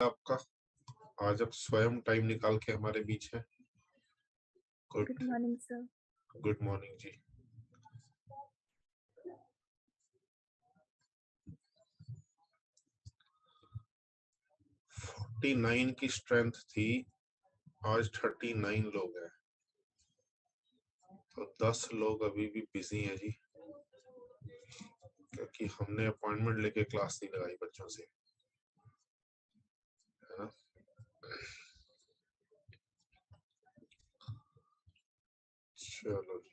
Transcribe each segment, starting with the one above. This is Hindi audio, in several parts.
आपका आज आप स्वयं टाइम निकाल के हमारे बीच है। Good morning sir. Good morning ji. Forty 49 की स्ट्रेंथ थी, आज 39 लोग हैं, तो 10 लोग अभी भी बिजी हैं जी, क्योंकि हमने अपॉइंटमेंट लेके क्लास नहीं लगाई बच्चों से, है ना। चलो जी,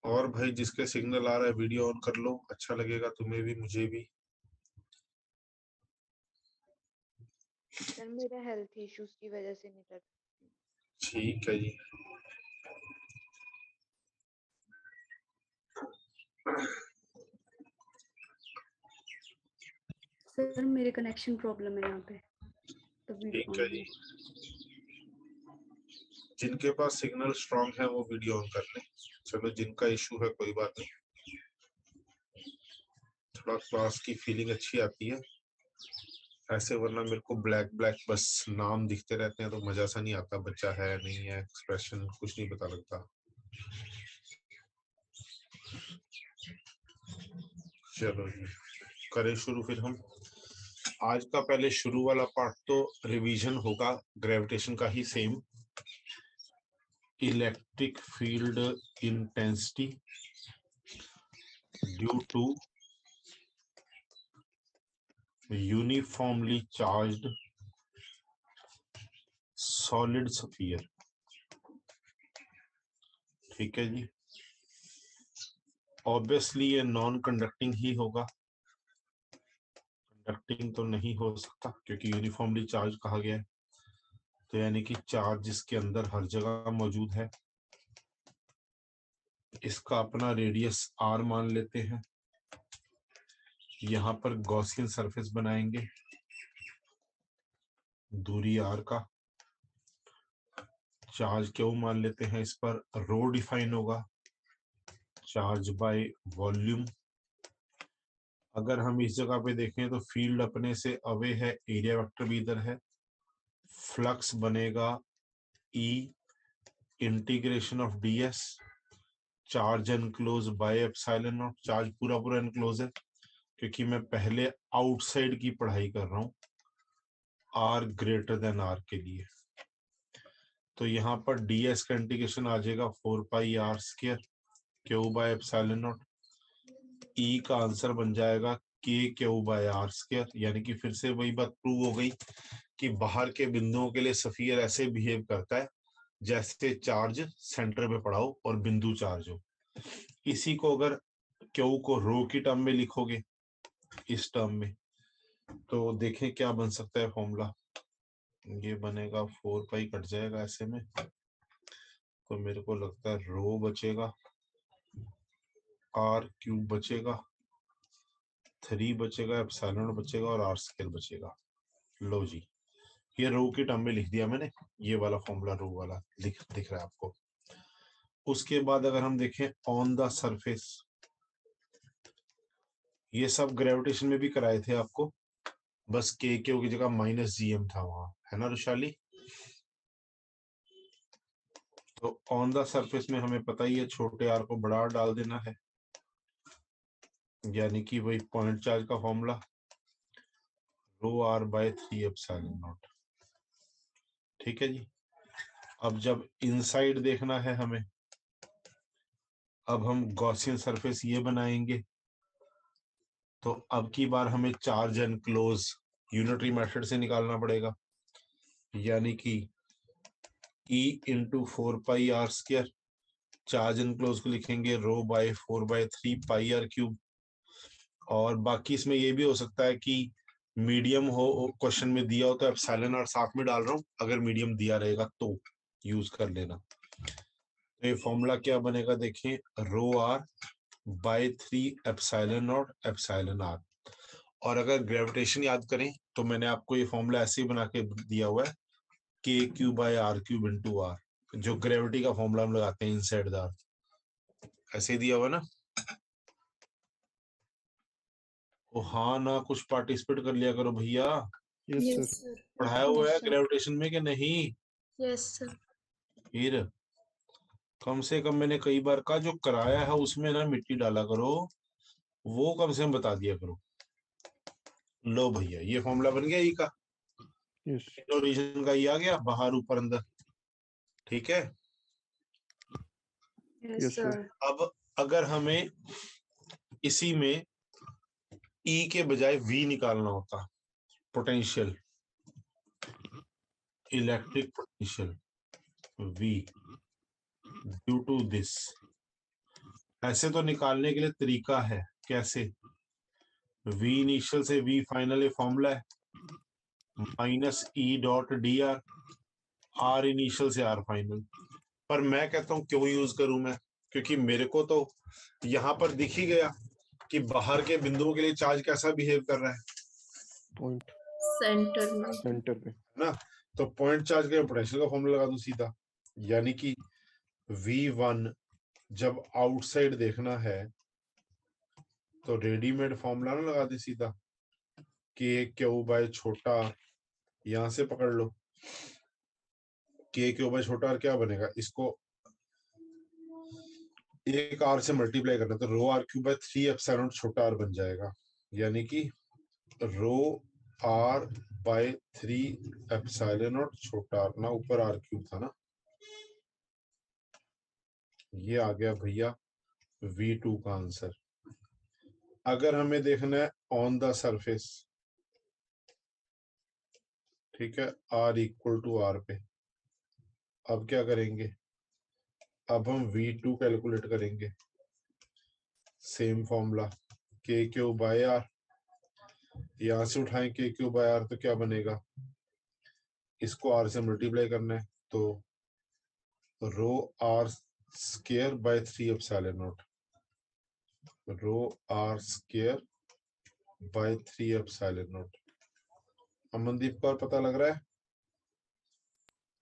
और भाई जिसके सिग्नल आ रहा है वीडियो ऑन कर लो, अच्छा लगेगा तुम्हें भी मुझे भी। सर मेरा हेल्थ इश्यूज की वजह से नहीं कर। ठीक है जी। सर मेरे कनेक्शन प्रॉब्लम है यहाँ पे, तो वीडियो ठीक ऑन है नहीं जी, हो। जिनके पास सिग्नल स्ट्रांग है वो वीडियो ऑन कर लें। चलो, जिनका इशू है कोई बात नहीं, थोड़ा क्लास की फीलिंग अच्छी आती है ऐसे, वरना मेरे को ब्लैक ब्लैक बस नाम दिखते रहते हैं तो मजा सा नहीं आता, बच्चा है नहीं है, एक्सप्रेशन कुछ नहीं पता लगता। चलो जी, करें शुरू फिर हम। आज का पहले शुरू वाला पार्ट तो रिवीजन होगा ग्रेविटेशन का ही, same electric field intensity due to uniformly charged solid sphere. ठीक है जी, ऑब्वियसली ये नॉन कंडक्टिंग ही होगा, कंडक्टिंग तो नहीं हो सकता क्योंकि यूनिफॉर्मली चार्ज कहा गया है, तो यानी कि चार्ज इसके अंदर हर जगह मौजूद है। इसका अपना रेडियस r मान लेते हैं, यहां पर गॉसियन सरफेस बनाएंगे दूरी r का, चार्ज क्यों मान लेते हैं, इस पर रो डिफाइन होगा, चार्ज बाय वॉल्यूम। अगर हम इस जगह पे देखें तो फील्ड अपने से अवे है, एरिया वेक्टर भी इधर है, फ्लक्स बनेगा E integration of ds, charge enclose by epsilon not. Charge पूरा पूरा एनक्लोज है क्योंकि मैं पहले आउटसाइड की पढ़ाई कर रहा हूं r ग्रेटर देन r के लिए, तो यहाँ पर ds का इंटीग्रेशन आ जाएगा 4πr² Q by epsilon naught. E का आंसर बन जाएगा k/r², यानी कि फिर से वही बात प्रूव हो गई कि बाहर के बिंदुओं के लिए स्फीयर ऐसे बिहेव करता है जैसे चार्ज सेंटर पे पड़ा हो और बिंदु चार्ज हो। इसी को अगर क्यू को रो की टर्म में लिखोगे इस टर्म में, तो देखें क्या बन सकता है फॉर्मूला। ये बनेगा 4π कट जाएगा ऐसे में, तो मेरे को लगता है रो बचेगा, r³ बचेगा, 3 बचेगा, एप्सिलॉन बचेगा और r² बचेगा। लो जी, ये रो की टर्म में लिख दिया मैंने, ये वाला फॉर्मूला रो वाला दिख रहा है आपको। उसके बाद अगर हम देखें ऑन द सरफेस, ये सब ग्रेविटेशन में भी कराए थे आपको, बस के क्यू की जगह -gm था वहां, है ना रुशाली। तो ऑन द सरफेस में हमें पता ही है छोटे r को बड़ा R डाल देना है, यानी कि वही पॉइंट चार्ज का फॉर्मूला ρr/3 एप्सिलॉन नॉट। ठीक है जी, अब जब इनसाइड देखना है हमें, अब हम गॉसियन सरफेस ये बनाएंगे, तो अब की बार हमें चार्ज एनक्लोज यूनिटरी मेथड से निकालना पड़ेगा, यानी कि E into 4πr², charge enclose को लिखेंगे ρ/4/3πr³। और बाकी इसमें ये भी हो सकता है कि मीडियम हो, क्वेश्चन में दिया हो तो एप्सिलॉन और साथ में डाल रहा हूं, अगर मीडियम दिया रहेगा तो यूज कर लेना। तो ये फॉर्मूला क्या बनेगा देखें, ρr/3 epsilon not epsilon r। और अगर ग्रेविटेशन याद करें तो मैंने आपको ये फॉर्मूला ऐसे ही बना के दिया हुआ है, k³/r³ इंटू r, जो ग्रेविटी का फॉर्मूला हम लगाते हैं इनसाइड द अर्थ, ऐसे ही दिया हुआ ना। ओ हाँ ना, कुछ पार्टिसिपेट कर लिया करो भैया। Yes sir. पढ़ाया हुआ है ग्रेविटेशन में कि नहीं? Yes sir. फिर कम से कम मैंने कई बार का जो कराया है उसमें ना मिट्टी डाला करो, वो कम से कम बता दिया करो। लो भैया, ये फॉर्मूला बन गया ई का। यस रीजन का ई आ गया, बाहर ऊपर अंदर। ठीक है। Yes sir. अब अगर हमें इसी में ई के बजाय वी निकालना होता, potential, electric potential V due to this, ऐसे तो निकालने के लिए तरीका है। कैसे? वी इनिशियल से वी फाइनल ये फॉर्मूला है, minus E dot d r, r initial से आर फाइनल। पर मैं कहता हूं क्यों यूज करूं मैं, क्योंकि मेरे को तो यहां पर दिख ही गया कि बाहर के बिंदुओं के लिए चार्ज कैसा बिहेव कर रहा है पॉइंट सेंटर में। सेंटर पे ना। तो पॉइंट चार्ज के पोटेंशियल का फॉर्मूला लगा दूं सीधा, यानी कि V1 जब आउटसाइड देखना है तो रेडीमेड फॉर्मूला ना लगा दे सीधा, के क्यू बाय छोटा, यहां से पकड़ लो, के क्यू बाय छोटा और क्या बनेगा, इसको एक आर से मल्टीप्लाई करना तो rho are cube by 3 epsilon छोटा आर बन जाएगा, यानी कि रो आर बाय 3 एप्सिलॉन नॉट छोटा आर ना, ऊपर आर क्यूब था ना। ये आ गया भैया V2 का आंसर। अगर हमें देखना है ऑन द सरफेस, ठीक है, R इक्वल टू आर पे, अब क्या करेंगे, अब हम V2 कैलकुलेट करेंगे। सेम फॉर्मूला, के क्यू बाय आर, यहां से उठाएं के क्यू बाय आर तो क्या बनेगा, इसको आर से मल्टीप्लाई करना है तो rho r square by 3 epsilon naught, rho r square by 3 epsilon naught. Amandeep को और पता लग रहा है?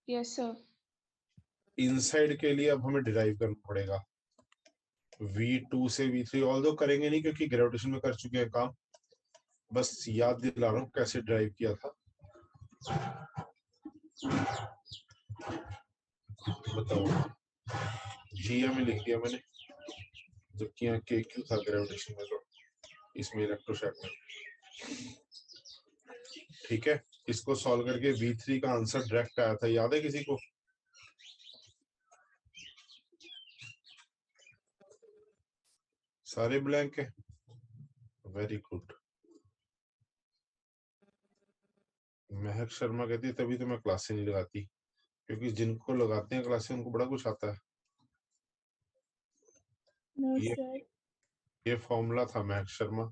Yes sir. इनसाइड के लिए अब हमें डिराइव करना पड़ेगा, V2 से V3, ऑल्दो करेंगे नहीं क्योंकि ग्रेविटेशन में कर चुके हैं काम, बस याद दिला रहा हूँ कैसे ड्राइव किया था। बताओ, GM में लिख दिया मैंने, जबकि यहाँ के क्यू था ग्रेविटेशन में, तो इसमें इलेक्ट्रोस्टैटिक में। ठीक है, इसको सॉल्व करके V3 का आंसर डायरेक्ट आया था, याद है किसी को? सारे ब्लैंक है, वेरी गुड। महक शर्मा कहती है तभी तो मैं क्लासे नहीं लगाती, क्योंकि जिनको लगाते हैं क्लासे उनको बड़ा कुछ आता है। ये फॉर्मूला था महक शर्मा,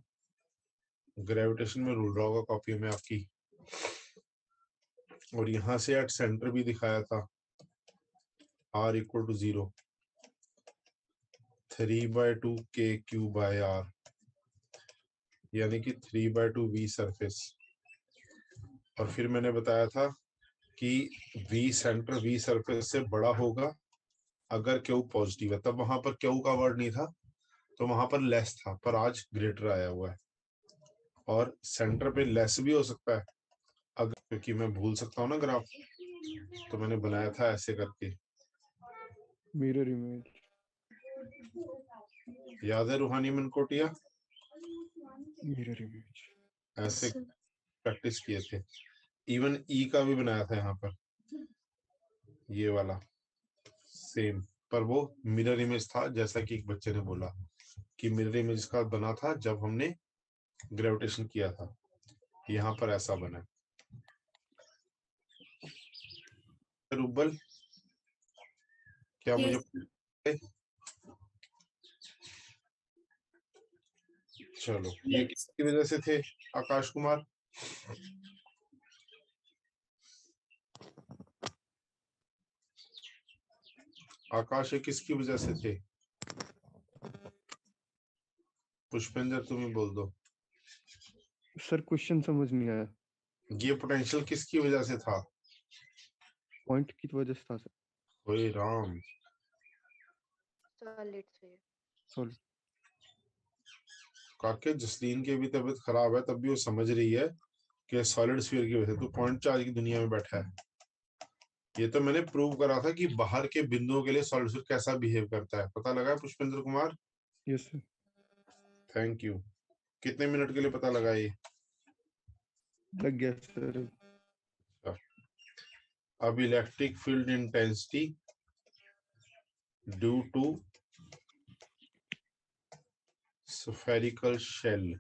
ग्रेविटेशन में रूल रहा होगा कॉपी में आपकी, और यहां से एट सेंटर भी दिखाया था, R इक्वल टू 0, 3/2 के क्यू बाय आर, यानी कि 3/2 V सरफेस। और फिर मैंने बताया था कि V सेंटर V सरफेस से बड़ा होगा अगर क्यू पॉजिटिव है, तब वहां पर क्यू का वर्ड नहीं था तो वहां पर लेस था, पर आज ग्रेटर आया हुआ है। और सेंटर पे लेस भी हो सकता है अगर, क्योंकि मैं भूल सकता हूँ ना ग्राफ, तो मैंने बनाया था ऐसे करके। मिरर इमेज, याद है रूहानी मनकोटिया? मिरर इमेज ऐसे प्रैक्टिस किए थे। इवन ई का भी बनाया था यहाँ पर, ये वाला सेम, पर वो मिरर इमेज था, जैसा कि एक बच्चे ने बोला कि मिरर इमेज का बना था जब हमने ग्रेविटेशन किया था, यहाँ पर ऐसा बना। रुबल क्या मुझे चलो, ये किसकी वजह से थे आकाश कुमार? आकाश, ये किसकी वजह से थे? पुष्पेंद्र तुम ही बोल दो। सर क्वेश्चन समझ नहीं आया, ये पोटेंशियल किसकी वजह से था? पॉइंट की वजह से था सर। ओए राम, सॉलिड से। सॉरी काके जसलीन की भी तबीयत खराब है, तब भी वो समझ रही है कि सॉलिड स्फीयर की वजह से तो पॉइंट चार्ज की दुनिया में बैठा है। ये तो मैंने प्रूव करा था कि बाहर के बिंदुओं के लिए सॉलिड स्फीयर कैसा बिहेव करता है। पता लगा Pushpendra Kumar? Yes sir. Thank you. कितने मिनट के लिए पता लगा ये? लग गया सर। अब electric field intensity due to spherical shell.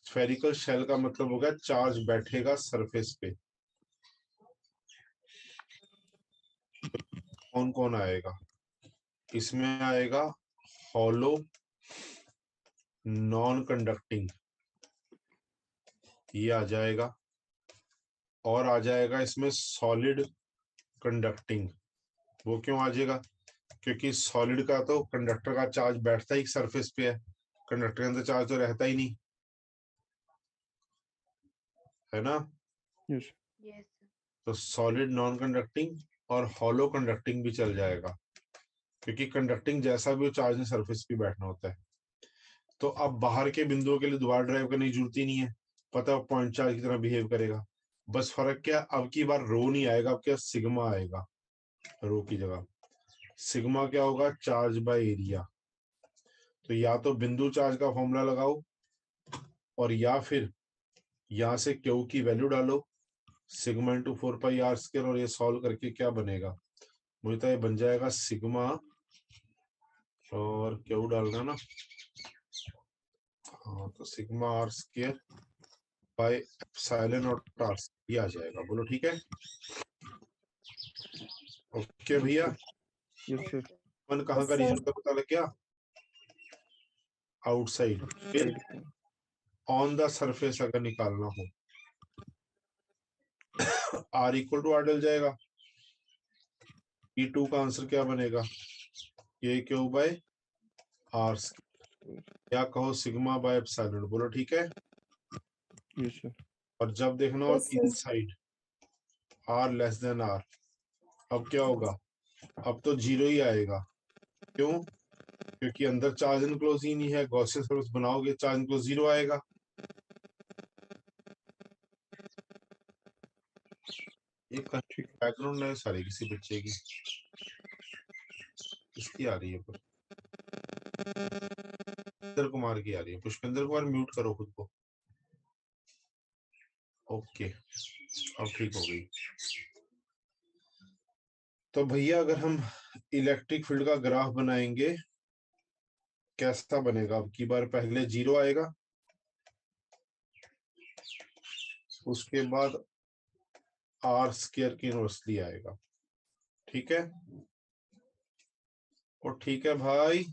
Spherical shell का मतलब हो गया चार्ज बैठेगा सरफेस पे। कौन कौन आएगा इसमें? आएगा हॉलो नॉन कंडक्टिंग, ये आ जाएगा, और आ जाएगा इसमें सॉलिड कंडक्टिंग। वो क्यों आ जाएगा? क्योंकि सॉलिड का तो कंडक्टर का चार्ज बैठता ही सरफेस पे है, कंडक्टर के अंदर चार्ज तो रहता ही नहीं है ना। यस। यस तो सॉलिड नॉन कंडक्टिंग और हॉलो कंडक्टिंग भी चल जाएगा, क्योंकि कंडक्टिंग जैसा भी हो चार्ज ने सरफेस पे बैठना होता है। तो अब बाहर के बिंदुओं के लिए दोबारा ड्राइव करने की जरूरत ही नहीं है, पता है पॉइंट चार्ज की तरह बिहेव करेगा। बस फर्क क्या, अब की बार रो नहीं आएगा, अब क्या सिग्मा आएगा रो की जगह। सिग्मा क्या होगा? Charge by area. तो या तो बिंदु चार्ज का फॉर्मूला लगाओ, और या फिर यहां से क्यू की वैल्यू डालो, सिग्मा इंटू 4πr², और ये सॉल्व करके क्या बनेगा? मुझे तो ये बन जाएगा सिग्मा, और क्यू डालना ना, हाँ, तो sigma r² bye epsilon not r, ये आ जाएगा। बोलो ठीक है? ओके भैया। Yes sir. मन कहाँ का रीजन का पता लग गया? आउटसाइड। फिर ऑन द सरफेस अगर निकालना हो, r इक्वल टू r डल जाएगा। E2 का आंसर क्या बनेगा? ये क्यू बाय r, या कहो सिग्मा बाय एप्सिलॉन। बोलो ठीक है? Yes sir. और जब देखना हो inside r less than r, अब क्या होगा? अब तो जीरो ही आएगा। क्यों? क्योंकि अंदर चार्ज इनक्लोज ही नहीं है। गॉसियन सरफेस बनाओगे चार्ज इनक्लोज जीरो आएगा। ये बैकग्राउंड है सारी किसी बच्चे की, इसकी आ रही है पर पुष्पेंद्र कुमार की आ रही है। पुष्पेंद्र कुमार म्यूट करो खुद को। ओके, अब ठीक हो गई। तो भैया अगर हम इलेक्ट्रिक फील्ड का ग्राफ बनाएंगे कैसा बनेगा? अब की बार पहले जीरो आएगा, उसके बाद r² की इनवर्सली आएगा। ठीक है? और ठीक है भाई।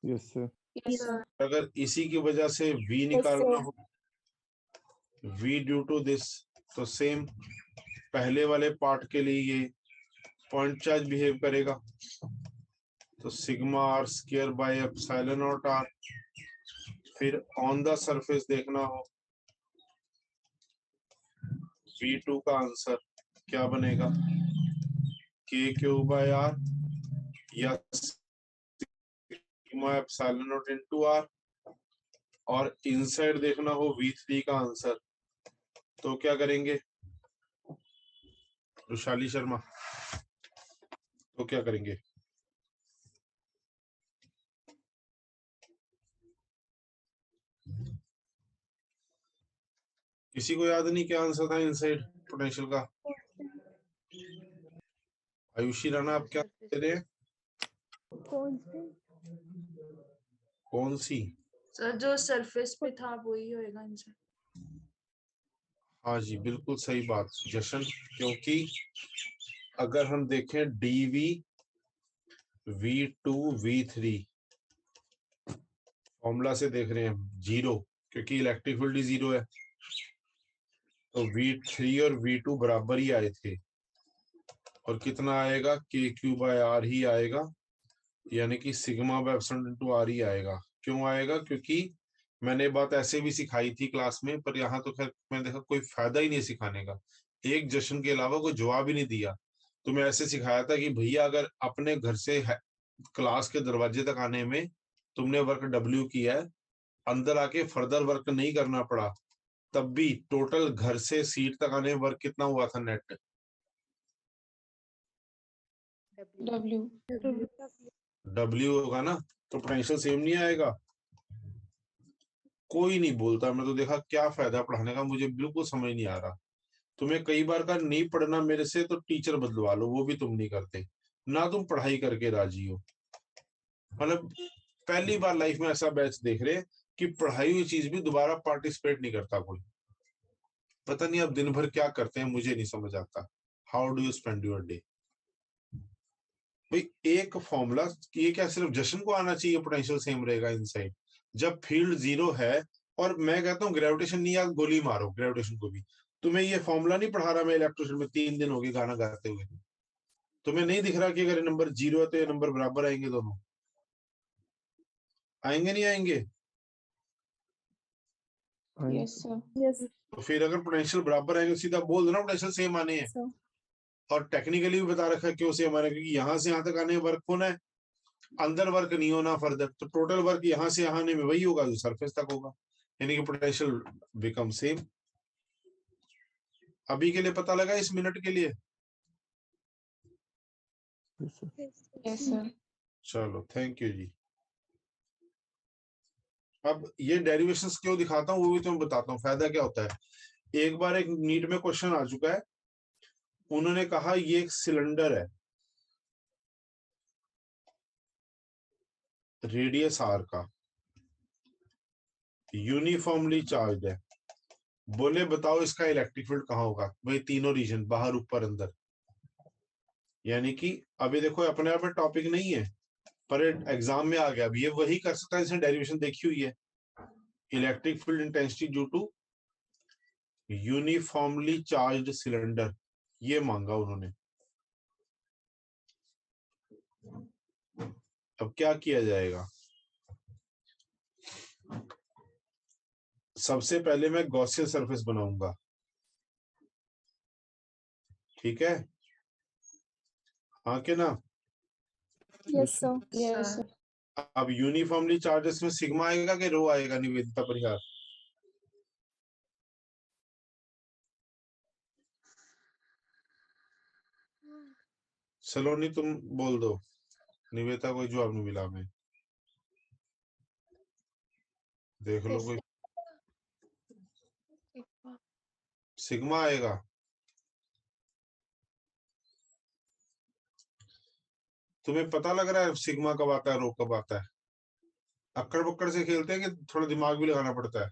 Yes sir. Yes, sir. अगर इसी की वजह से v निकालना हो, v ड्यू टू दिस, तो सेम पहले वाले पार्ट के लिए ये पॉइंट चार्ज बिहेव करेगा। तो sigma r² bye epsilon not r। फिर ऑन द सरफेस देखना हो, v2 का आंसर क्या बनेगा? k³ बाय r, या sigma epsilon not into r। और इनसाइड देखना हो v3 का आंसर, तो क्या करेंगे? रुशाली शर्मा, तो क्या करेंगे? किसी को याद नहीं क्या आंसर था इनसाइड पोटेंशियल का? आयुषी राणा, आप क्या दे रहे हैं? कौन सी? सर जो सरफेस पे था वही होएगा आंसर। हाँ जी, बिल्कुल सही बात जशन, क्योंकि अगर हम देखें dv v2 v3 फॉर्मूला से देख रहे हैं जीरो, क्योंकि इलेक्ट्रिक फील्ड ही जीरो है। तो v3 और v2 बराबर ही आए थे, और कितना आएगा? k³ बाय r ही आएगा, यानी कि sigma by epsilon into r ही आएगा। क्यों आएगा? क्योंकि मैंने बात ऐसे भी सिखाई थी क्लास में, पर यहाँ तो खैर मैंने देखा कोई फायदा ही नहीं सिखाने का, एक जशन के अलावा कोई जवाब ही नहीं दिया। तो मैं ऐसे सिखाया था कि भैया अगर अपने घर से क्लास के दरवाजे तक आने में तुमने वर्क W किया है, अंदर आके फर्दर वर्क नहीं करना पड़ा, तब भी टोटल घर से सीट तक आने में वर्क कितना हुआ था नेट? W W होगा ना, तो पोटेंशियल सेम नहीं आएगा। कोई नहीं बोलता, मैं तो देखा क्या फायदा पढ़ाने का, मुझे बिल्कुल समझ नहीं आ रहा। तुम्हें कई बार का नहीं पढ़ना मेरे से तो टीचर बदलवा लो, वो भी तुम नहीं करते ना, तुम पढ़ाई करके राजी हो। मतलब पहली बार लाइफ में ऐसा बैच देख रहे कि पढ़ाई हुई चीज भी दोबारा पार्टिसिपेट नहीं करता कोई। पता नहीं अब दिन भर क्या करते हैं, मुझे नहीं समझ आता। How do you spend your day? भाई एक फॉर्मूला, ये क्या सिर्फ जशन को आना चाहिए पोटेंशियल सेम रहेगा इनसाइड? जब फील्ड 0 है, और मैं कहता हूँ ग्रेविटेशन नहीं, यार गोली मारो ग्रेविटेशन को भी। तुम्हें ये फॉर्मूला नहीं पढ़ा रहा मैं इलेक्ट्रिशियन में, 3 दिन हो गए गाना गाते हुए। तुम्हें नहीं दिख रहा कि अगर नंबर 0 है तो ये नंबर बराबर आएंगे, दोनों आएंगे नहीं आएंगे? Yes sir. Yes, तो फिर अगर पोटेंशियल बराबर आएंगे सीधा बोल दो ना पोटेंशियल सेम आने हैं। sir. और टेक्निकली भी बता रखा है क्यों सेम आने, क्योंकि यहाँ से यहाँ तक आने में वर्क होना है, अंदर वर्क नहीं होना फर्दर, तो टोटल वर्क यहाँ से यहाँ आने में वही होगा जो सरफेस तक होगा, यानी कि पोटेंशियल बिकम सेम। अभी के लिए पता लगा, इस मिनट के लिए? Yes, sir. Yes sir. चलो थैंक यू जी। अब ये डेरिवेशंस क्यों दिखाता हूँ वो भी तुम्हें बताता हूँ, फायदा क्या होता है। एक बार एक नीट में क्वेश्चन आ चुका है, उन्होंने कहा ये एक सिलेंडर है रेडियस आर का, यूनिफॉर्मली चार्ज है, बोले बताओ इसका इलेक्ट्रिक फील्ड कहाँ होगा? भाई तीनों रीजन, बाहर ऊपर अंदर। यानी कि अभी देखो अपने आप में टॉपिक नहीं है, पर एग्जाम में आ गया। अब ये वही कर सकता है जिसने डेरिवेशन देखी हुई है, electric field intensity due to uniformly charged cylinder, ये मांगा उन्होंने। अब क्या किया जाएगा? सबसे पहले मैं गॉसियन सरफेस बनाऊंगा, ठीक है? हाँ के ना? Yes, sir. Yes sir. अब यूनिफॉर्मली चार्जेस में सिग्मा आएगा कि रो आएगा? निवेदिता परिहार, सलोनी तुम बोल दो, निवेदिता कोई जवाब नहीं मिला हमें, देख लो कोई। सिग्मा आएगा। तुम्हें पता लग रहा है सिग्मा कब आता है, रो कब आता है? अक्कड़ बक्कड़ से खेलते हैं कि थोड़ा दिमाग भी लगाना पड़ता है?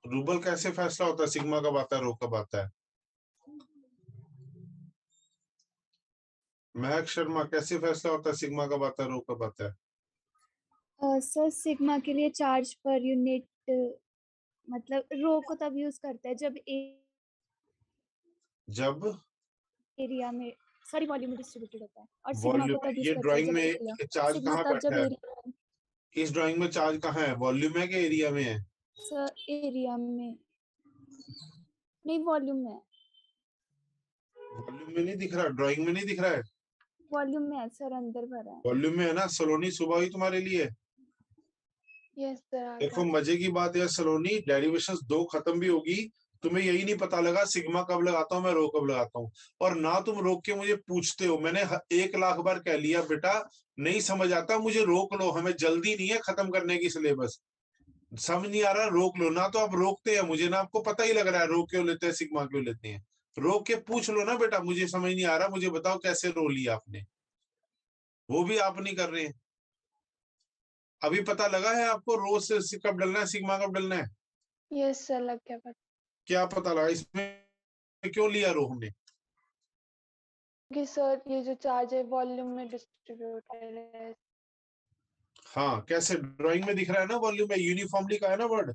रूबल कैसे फैसला होता है सिग्मा कब आता है रो कब आता है? महक शर्मा कैसे फैसला होता है सिग्मा कब आता है रो कब आता है? सर सिग्मा के लिए चार्ज पर यूनिट मतलब रो को तब यूज करते हैं जब जब एरिया में सॉरी वॉल्यूम में डिस्ट्रीब्यूटेड होता है, और सिग्मा वॉल्यूम, को तब यूज ये करते हैं ड्राइंग जब में एरिया चार्ज सिग्मा कहाँ तब जब बैठा है? एरिया इस ड्राइंग में चार्ज कहाँ है, वॉल्यूम है कि एरिया में है? सर एरिया में नहीं वॉल्यूम में, वॉल्यूम में नहीं दिख रहा, ड्राइंग में नहीं दिख रहा है, वॉल्यूम में है सर, अंदर भरा है। वॉल्यूम में है ना? सलोनी सुबह ही तुम्हारे लिए। Yes sir. देखो मजे की बात है सलोनी, डेरिवेशंस 2 खत्म भी होगी, तुम्हें यही नहीं पता लगा सिग्मा कब लगाता हूँ मैं, रो कब लगाता हूँ। और ना तुम रोक के मुझे पूछते हो, मैंने 1,00,000 बार कह लिया बेटा नहीं समझ आता मुझे रोक लो, हमें जल्दी नहीं है खत्म करने की सिलेबस, समझ नहीं आ रहा रोक लो ना। तो आप रोकते हैं मुझे ना, आपको पता ही लग रहा है रोक क्यों लेते हैं सिग्मा क्यों लेते हैं। रोक के पूछ लो ना बेटा मुझे समझ नहीं आ रहा, मुझे बताओ कैसे रो लिया आपने, वो भी आप नहीं कर रहे हैं। अभी पता लगा है आपको रो से कब डलना है, सिग्मा कब डलना है? Yes sir. लग गया पता। क्या पता लगा इसमें क्यों लिया रो हमने? कि सर ये जो चार्ज है वॉल्यूम में डिस्ट्रीब्यूटेड है। हाँ कैसे, ड्राइंग में दिख रहा है ना वॉल्यूम में, यूनिफॉर्मली का है ना वर्ड।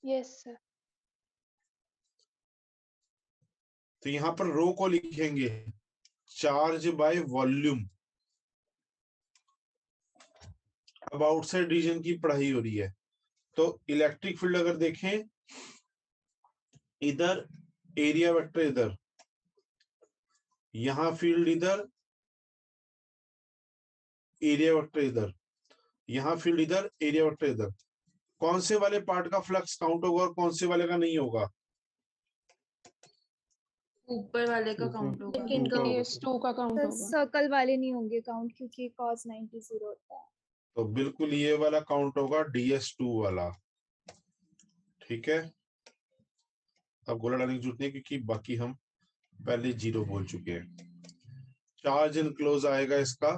Yes sir. तो यहाँ पर रो को लिखेंगे चार्ज बाय वॉल्यूम। अब आउटसाइड रीजन की पढ़ाई हो रही है, तो इलेक्ट्रिक फील्ड अगर देखें, इधर एरिया वेक्टर इधर, यहां फील्ड इधर, एरिया वेक्टर इधर, यहाँ फील्ड इधर, एरिया वेक्टर इधर। कौन से वाले पार्ट का फ्लक्स काउंट होगा और कौन से वाले का नहीं होगा? ऊपर वाले का ऊपर- काउंट होगा। लेकिन उनका होगा DS2 का काउंट सर होगा। सर्कल वाले नहीं होंगे काउंट क्योंकि cos 90 0 होता है। तो बिल्कुल ये वाला काउंट होगा, DS2 वाला। ठीक है, अब गोला डालने की जरूरत नहीं क्योंकि बाकी हम पहले 0 बोल चुके हैं। चार्ज इनक्लोज आएगा इसका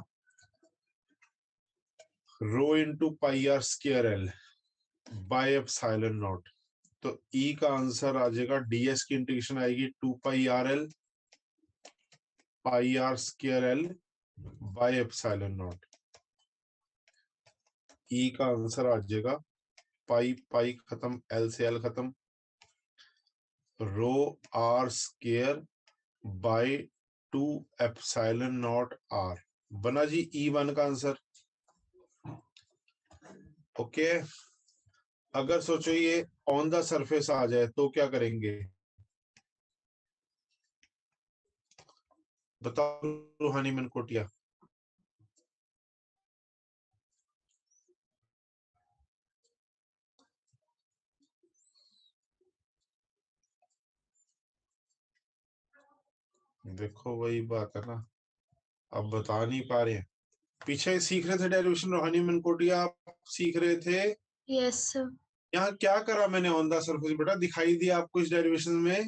rho into pi r square l by epsilon naught. तो ई का आंसर आ जाएगा, डीएस की इंटीग्रेशन आएगी 2 pi r l pi r square l by epsilon naught. E का आंसर आ जाएगा पाई पाई खत्म, एल से एल खत्म, rho r square by 2 epsilon naught r. बना जी E1 का आंसर। ओके, अगर सोचो ये ऑन द सरफेस आ जाए तो क्या करेंगे? बताओ रूहानी मनकोटिया। देखो वही बात है ना, अब बता नहीं पा रहे हैं। पीछे सीख रहे थे डेरिवेशन रूहानी मनकोटिया, आप सीख रहे थे। Yes sir. यहाँ क्या करा मैंने ऑन द सरफेस? बेटा दिखाई दिया आपको इस डेरिवेशन में?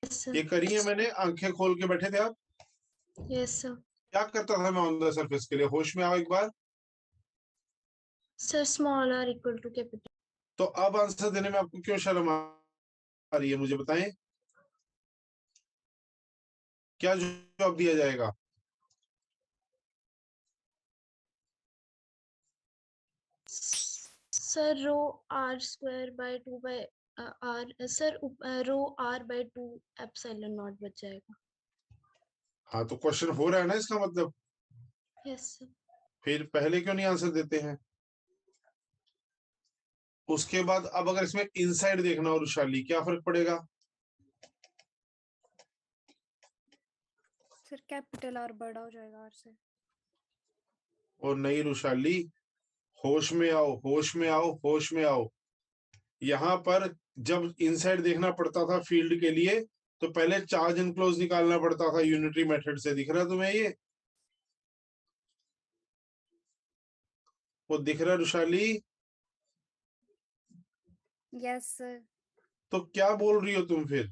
यस ये सर। करी है मैंने, आंखें खोल के बैठे थे आप। Yes sir. क्या करता था मैं ऑन द सरफेस के लिए? होश में आओ एक बार। Sir small r equal to capital. तो अब आंसर देने में आपको क्यों शर्म आ रही है, मुझे बताएं। क्या जवाब दिया जाएगा? Sir rho r square by 2 by r, sir rho r by 2 epsilon naught बच जाएगा। हाँ तो क्वेश्चन हो रहा है ना, इसका मतलब। Yes sir. फिर पहले क्यों नहीं आंसर देते हैं? उसके बाद अब अगर इसमें इनसाइड देखना हो रुशाली, क्या फर्क पड़ेगा? सर कैपिटल आर बड़ा हो जाएगा आर से। और नहीं रुशाली, होश में आओ, होश में आओ, होश में आओ। यहाँ पर जब इनसाइड देखना पड़ता था फील्ड के लिए तो पहले चार्ज इनक्लोज निकालना पड़ता था यूनिटरी मेथड से। दिख रहा तुम्हें ये? वो दिख रहा रुशाली? Yes sir. तो क्या बोल रही हो तुम फिर?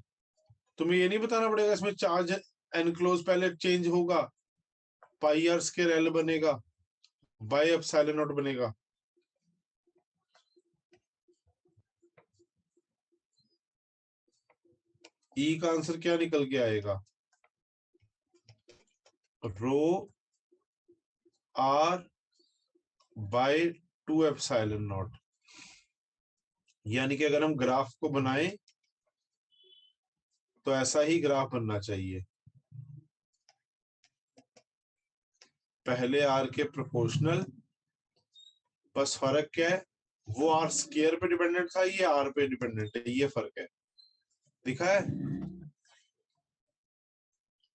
तुम्हें ये नहीं बताना पड़ेगा इसमें चार्ज एनक्लोज पहले चेंज होगा, पाई आर स्क्वायर एल बनेगा, बाय एप्सिलॉन नॉट बनेगा। ई का आंसर क्या निकल के आएगा? रो आर बाय 2 एप्सिलॉन नॉट। यानी कि अगर हम ग्राफ को बनाएं तो ऐसा ही ग्राफ बनना चाहिए, पहले आर के प्रोपोर्शनल। बस फर्क क्या है, वो आर स्क्वायर पे डिपेंडेंट था, ये आर पे डिपेंडेंट है, ये फर्क है। दिखा है?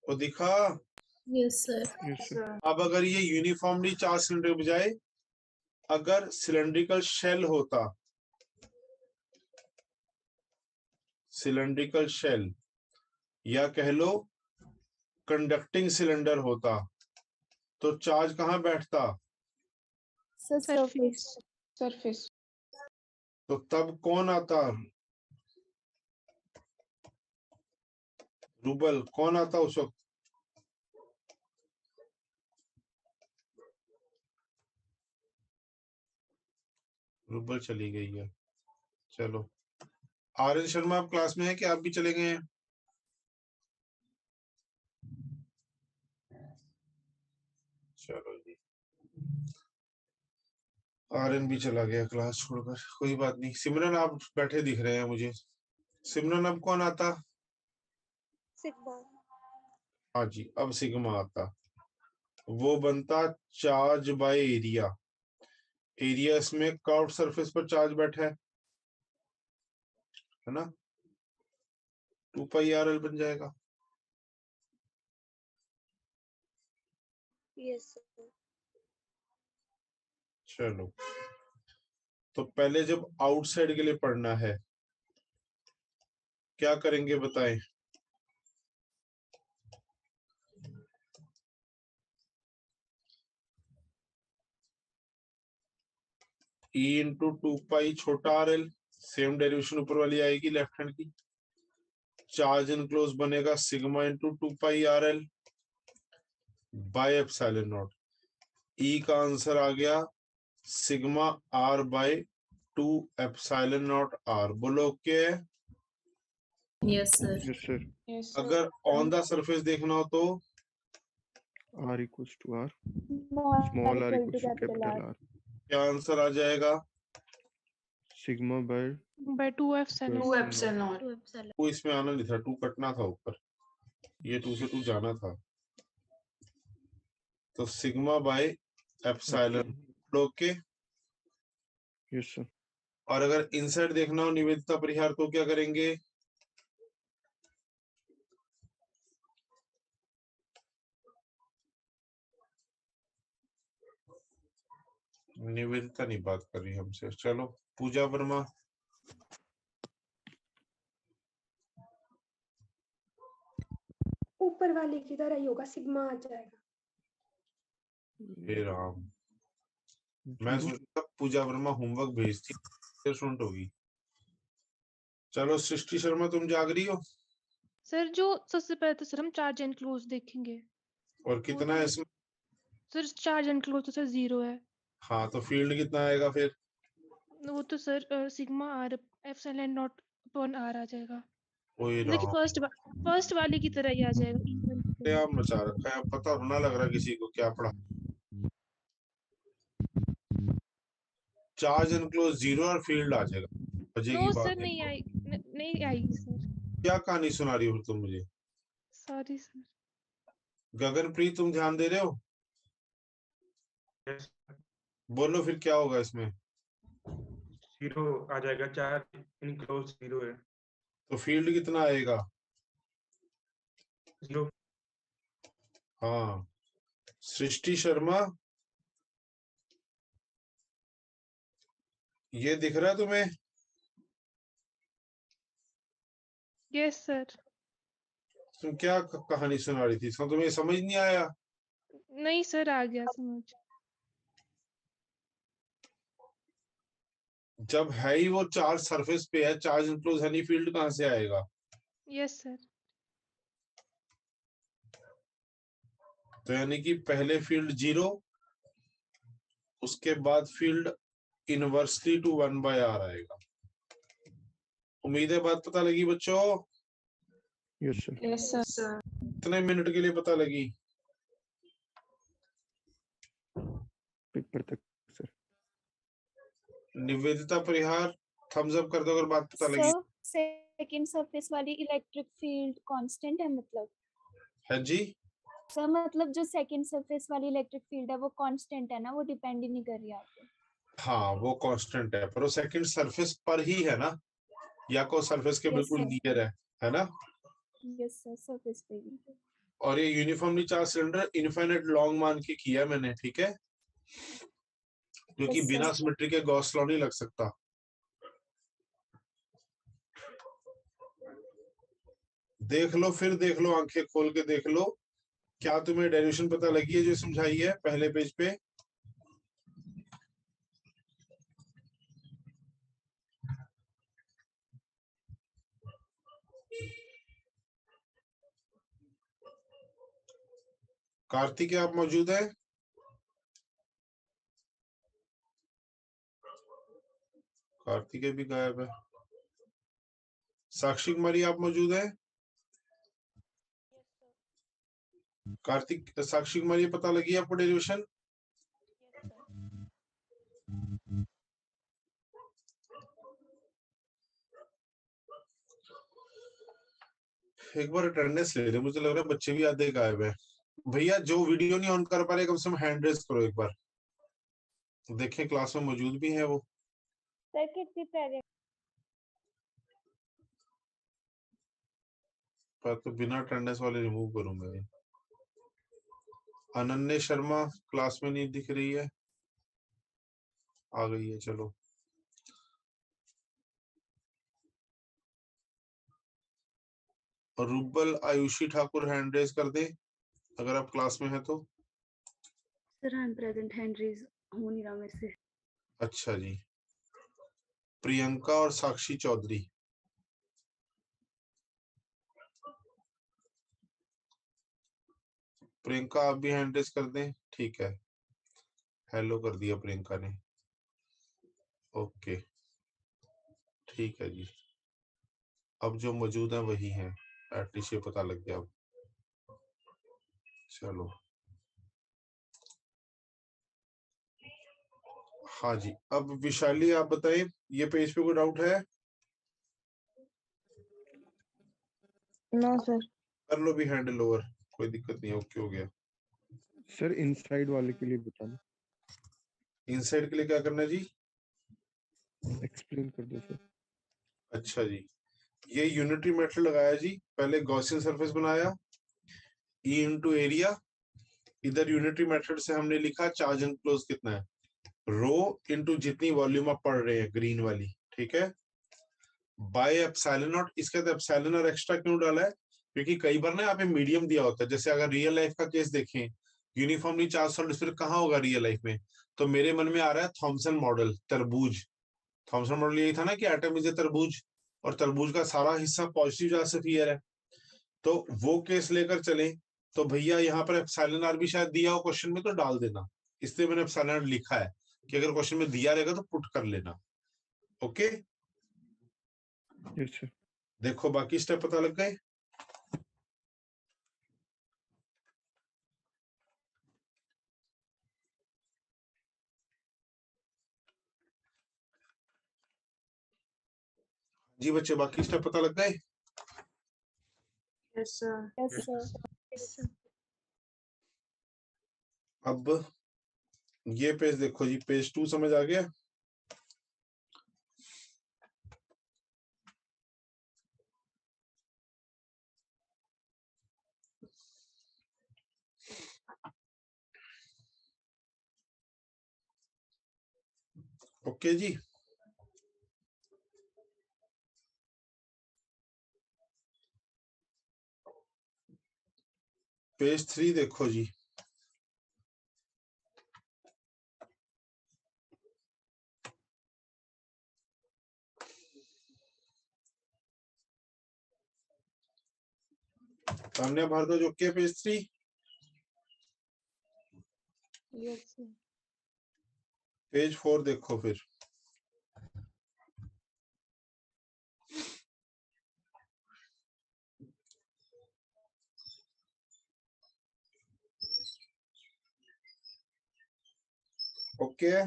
वो दिखा? Yes sir. Yes sir. अब अगर ये यूनिफॉर्मली चार्ज सिलेंडर के बजाय अगर सिलेंड्रिकल शेल होता, सिलेंड्रिकल शेल या कह लो कंडक्टिंग सिलेंडर होता तो चार्ज कहाँ बैठता? Sir surface. सरफेस। तो तब कौन आता? रूबल कौन आता उस वक्त? रूबल चली गई है। चलो, आर्यन शर्मा आप क्लास में हैं कि आप भी चले गए हैं? चलो जी, आर्यन भी चला गया क्लास छोड़कर, कोई बात नहीं। सिमरन आप बैठे दिख रहे हैं मुझे। सिमरन अब कौन आता? सिग्मा। हाँ जी, अब सिग्मा आता। वो बनता चार्ज बाय एरिया। एरिया इसमें कर्व्ड सरफेस पर चार्ज बैठा है ना, 2 पाई आर एल बन जाएगा। Yes sir. चलो, तो पहले जब आउटसाइड के लिए पढ़ना है क्या करेंगे बताएं? E इंटू 2 पाई छोटा आर एल, सेम डेरिवेशन ऊपर वाली आएगी लेफ्ट हैंड की। चार्ज इनक्लोज बनेगा sigma into 2 pi r l by epsilon naught. E का आंसर आ गया sigma r by 2 epsilon naught r. बोलो okay. Yes sir. Yes, sir. Yes, sir. अगर ऑन द सरफेस देखना हो तो R equals to R. Small Small r equal to equals to capital capital R. R. क्या आंसर आ जाएगा? Sigma by by 2 epsilon. 2 epsilon. 2 epsilon। To इसमें आना नहीं था, 2 कटना था ऊपर, ये 2 से 2 जाना था, तो sigma by epsilon. Okay. Yes, sir. और अगर इनसाइड देखना हो निवेदिता परिहार तो क्या करेंगे? निवेदिता नहीं बात कर रही हमसे। चलो पूजा वर्मा। ऊपर वाले की तरह ही होगा, सिग्मा आ जाएगा। हे राम, मैं सोचता पूजा वर्मा होमवर्क भेजती स्टूडेंट होगी। चलो सृष्टि शर्मा तुम जाग रही हो? सर जो सबसे पहले तो सर हम चार्ज एनक्लोज देखेंगे। और कितना है इसमें? सर चार्ज एनक्लोज तो सर 0 है। हाँ, तो फील्ड कितना आएगा फिर? वो तो sir sigma r epsilon naught upon r आ जाएगा। ओए देखिए राम, फर्स्ट वाले की तरह ही आ जाएगा E1 की तरह। क्या मचा रखा है, पता ना लग रहा किसी को क्या पढ़ा। चार्ज एनक्लोज 0 और फील्ड आ जाएगा। मजे की नो बात सर है। नहीं आई नहीं आई सर। क्या कहानी सुना रही हो तुम मुझे? Sorry sir. गगनप्रीत तुम ध्यान दे रहे हो? Yes, बोलो फिर क्या होगा इसमें? 0 आ जाएगा, चार्ज इनक्लोज 0 है। तो फील्ड कितना आएगा? 0। हाँ, सृष्टि शर्मा ये दिख रहा है तुम्हें? Yes sir. तुम क्या कहानी सुना रही थी, इसका तुम्हें समझ नहीं आया? नहीं सर आ गया समझ। जब है ही वो चार्ज सरफेस पे है, चार्ज इनक्लोज है नहीं, फील्ड कहां से आएगा? Yes sir. तो यानी कि पहले फील्ड 0, उसके बाद फील्ड इनवर्सली टू 1/r आएगा। उम्मीद है बात पता लगी बच्चों? Yes, sir. Yes, sir. कितने मिनट के लिए पता लगी? पेपर तक sir. निवेदिता परिहार थम्स अप कर दो अगर बात पता लगी। सर सेकंड सरफेस वाली इलेक्ट्रिक फील्ड कांस्टेंट है मतलब? है जी? सर मतलब जो सेकंड सरफेस वाली इलेक्ट्रिक फील्ड है वो कांस्टेंट है ना, वो डिपेंड ही नहीं कर रही आगे। हाँ वो कांस्टेंट है, पर वो सेकंड सरफेस पर ही है ना, या को सरफेस के Yes, बिल्कुल sir. नियर है ना? यस सर, सरफेस पे ही। और ये uniformly charge cylinder infinite long मान के किया मैंने, ठीक है, क्योंकि Yes, बिना sir. सिमेट्री के गॉस लॉ नहीं लग सकता। देख लो, फिर देख लो, आंखें खोल के देख लो, क्या तुम्हें डेरिवेशन पता लगी है जो समझाई है पहले पेज पे? कार्तिक आप मौजूद है? कार्तिक भी गायब है। साक्षी कुमारी आप मौजूद है? कार्तिक, साक्षी कुमारी पता लगी आपको डेरिवेशन? एक बार अटेंडेंस ले ले, मुझे लग रहा है बच्चे भी आधे गायब है। भैया जो वीडियो नहीं ऑन कर पा रहे कम से कम हैंड रेज करो एक बार, देखें क्लास में मौजूद भी है वो। सर कितनी प्रेजेंट? पर तो बिना अटेंडेंस वाले रिमूव करूंगा। अनन्या शर्मा क्लास में नहीं दिख रही है। आ गई है, चलो। रूबल आयुषी ठाकुर हैंड रेज कर दे अगर आप क्लास में है तो। Sir I am present, hand raise हो नहीं रहा मेरे से। अच्छा जी। प्रियंका और साक्षी चौधरी, प्रियंका आप भी हैंड रेज कर दें, ठीक है। हेलो कर दिया प्रियंका ने, ओके ठीक है जी। अब जो मौजूद है वही है, एटलीस्ट ये पता लग गया अब। चलो हाँ जी, अब विशाली आप बताइए, ये पेज पे कोई डाउट है? No sir. कर लो भी हैंडल ओवर, कोई दिक्कत नहीं है, ओके हो गया। सर इनसाइड वाले के लिए बताना, इनसाइड के लिए क्या करना है जी? एक्सप्लेन कर दो सर। अच्छा जी, ये यूनिटरी मेथड लगाया जी, पहले गॉसियन सरफेस बनाया, ई इनटू एरिया, इधर यूनिटरी मेथड से हमने लिखा चार्ज एनक्लोज कितना है, रो इनटू जितनी वॉल्यूम आप पढ़ रहे हैं ग्रीन वाली, ठीक है, बाय एप्सिलॉन नॉट। इसके अंदर एप्सिलॉन और एक्स्ट्रा क्यों डाला है? क्योंकि कई बार ना यहाँ पे मीडियम दिया होता है, जैसे अगर रियल लाइफ का केस देखें, यूनिफॉर्मली चार्ज सॉलिड फिर कहाँ होगा रियल लाइफ में? तो मेरे मन में आ रहा है थॉमसन मॉडल, तरबूज। थॉमसन मॉडल यही था ना कि एटम इज ए तरबूज, और तरबूज का सारा हिस्सा पॉजिटिव चार्ज से फियर है, तो वो केस लेकर चले। तो भैया यहाँ पर एप्सिलॉन आर भी शायद दिया हो क्वेश्चन में, तो डाल देना, इसलिए मैंने एप्सिलॉन आर लिखा है कि अगर क्वेश्चन में दिया रहेगा तो पुट कर लेना, ओके। Yes sir. देखो बाकी स्टेप पता लग गए। जी बच्चे, बाकी स्टेप पता लग गए? Yes sir. Yes sir. Yes, sir. अब ये पेज देखो जी, पेज 2 समझ आ गया? ओके जी। पेज 3 देखो जी, Tanya Bhardwaj, okay page 3? Yes sir. Page 4 देखो फिर, ओके है?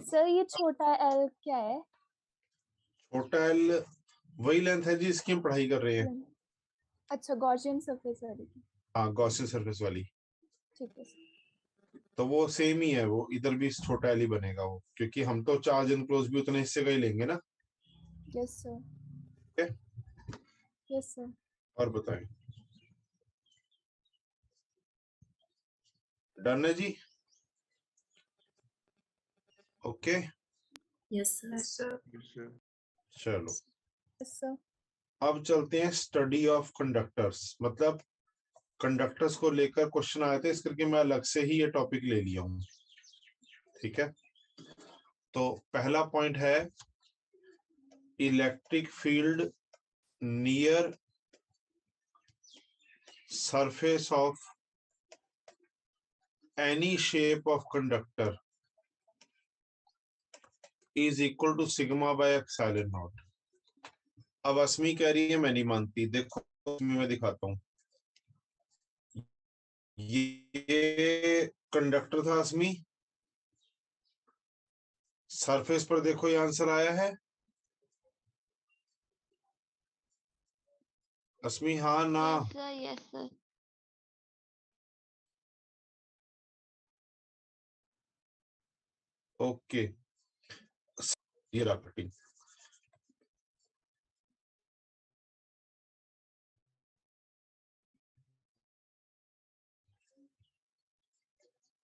सर ये छोटा एल क्या है? छोटा एल वही लेंथ है जी, इसकी हम पढ़ाई कर रहे हैं। अच्छा, गॉसियन सरफेस वाली की। हाँ, गॉसियन सरफेस वाली, ठीक है सर। तो वो सेम ही है, वो इधर भी छोटा एल ही बनेगा वो, क्योंकि हम तो चार्ज एनक्लोज भी उतने हिस्से का ही लेंगे ना। Yes sir. Okay, yes sir. और बताएं, डन है जी? Okay yes sir. Yes, sir. चलो, यस सर। अब चलते हैं स्टडी ऑफ कंडक्टर्स, मतलब कंडक्टर्स को लेकर क्वेश्चन आए थे, इस करके मैं अलग से ही ये टॉपिक ले लिया हूं, ठीक है। तो पहला पॉइंट है electric field near surface of any shape of conductor is equal to sigma by epsilon naught. अब अस्मी कह रही है मैं नहीं मानती, देखो मैं दिखाता हूं, ये कंडक्टर था अस्मी, सरफेस पर देखो ये आंसर आया है अस्मी, हाँ ना? Yes sir. ओके, ये रहा कटिंग।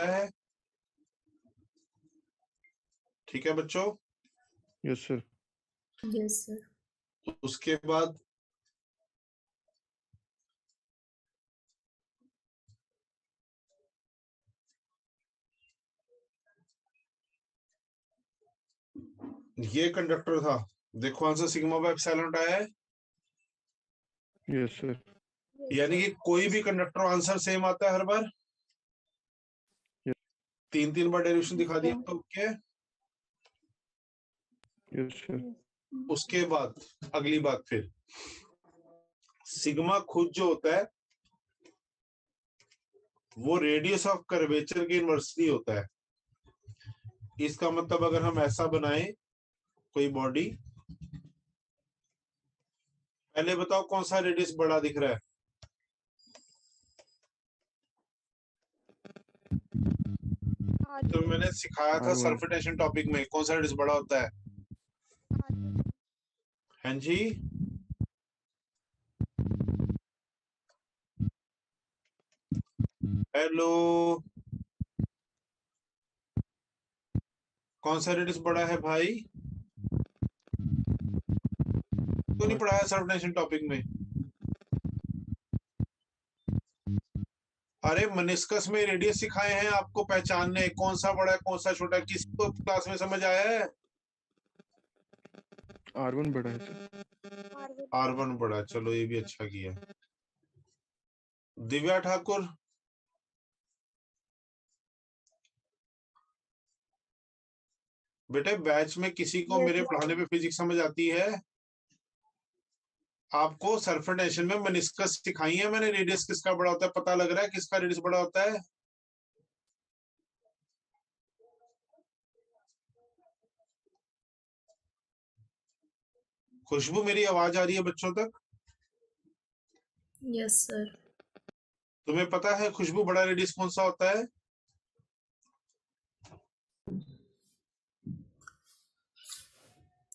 है। ठीक है बच्चों, यस सर। Yes sir. उसके बाद ये कंडक्टर था, देखो आंसर सिग्मा बाय एप्सिलॉन आया है। Yes sir. यानी कि कोई भी कंडक्टर आंसर सेम आता है हर बार। तीन तीन बार डेरिवेशन दिखा दिया तो ओके। Yes sir. उसके बाद अगली बात, फिर सिग्मा खुद जो होता है वो रेडियस ऑफ कर्वेचर के इनवर्सली होता है। इसका मतलब अगर हम ऐसा बनाए कोई बॉडी, पहले बताओ कौन सा रेडियस बड़ा दिख रहा है? तो मैंने सिखाया था R1। सरफेस टॉपिक में कौन सा रेडियस बड़ा होता है? हाँ जी, हेलो, कौन सा रेडियस बड़ा है भाई? तो नहीं पढ़ाया सरफेस टॉपिक में? अरे मनिस्कस में रेडियस सिखाए हैं आपको पहचानने, कौन सा बड़ा है कौन सा छोटा है। किसी को क्लास में समझ आया है? R1 बड़ा है सर। R1 बड़ा, चलो ये भी अच्छा किया। दिव्या ठाकुर, बेटे बैच में किसी को मेरे पढ़ाने पे फिजिक्स समझ आती है? आपको सरफेस टेंशन में मेनिस्कस सिखाई है मैंने, रेडियस किसका बड़ा होता है पता लग रहा है, किसका रेडियस बड़ा होता है? खुशबू, मेरी आवाज आ रही है बच्चों तक? Yes sir. तुम्हें पता है खुशबू बड़ा रेडियस कौन सा होता है?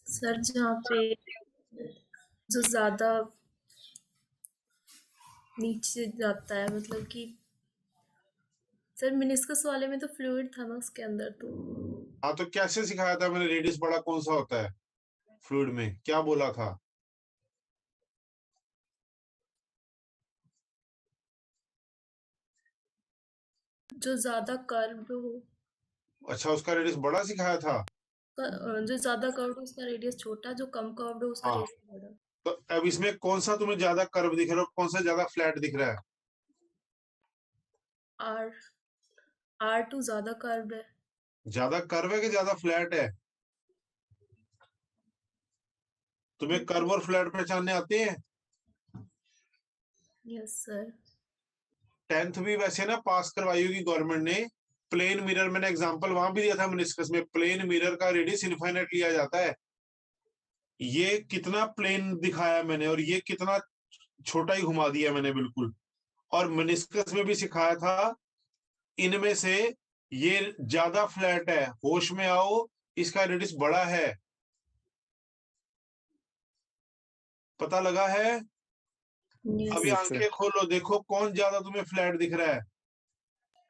सर जहाँ पे जो ज्यादा नीचे जाता है, मतलब कि सर मिनिस्कस वाले में तो फ्लूइड था ना उसके अंदर, तो हाँ तो कैसे सिखाया था मैंने रेडियस बड़ा कौन सा होता है फ्लूइड में, क्या बोला था? जो ज्यादा कर्व्ड हो। अच्छा, उसका रेडियस बड़ा सिखाया था? जो ज्यादा कर्व्ड हो उसका रेडियस छोटा, जो कम कर्व्ड हो उसका हाँ, रेडियस बड़ा। तो अब इसमें कौन सा तुम्हें ज्यादा कर्व दिख रहा है, कौन सा ज्यादा फ्लैट दिख रहा है? R2 ज्यादा कर्व्ड है। ज्यादा कर्व है कि ज्यादा फ्लैट है? तुम्हें कर्व और फ्लैट पहचानने आते हैं? Yes sir. 10th भी वैसे ना पास करवाई होगी गवर्नमेंट ने। प्लेन मिरर, मैंने एग्जांपल वहां भी दिया था मेनिस्कस में, प्लेन मिरर का रेडियस इनफाइनाइट लिया जाता है। ये कितना प्लेन दिखाया मैंने, और ये कितना छोटा ही घुमा दिया मैंने बिल्कुल। और मेनिस्कस में भी सिखाया था, इनमें से ये ज्यादा फ्लैट है, होश में आओ, इसका रेडियस बड़ा है। पता लगा है? अभी यस आंखें खोलो, देखो कौन ज्यादा तुम्हें फ्लैट दिख रहा है?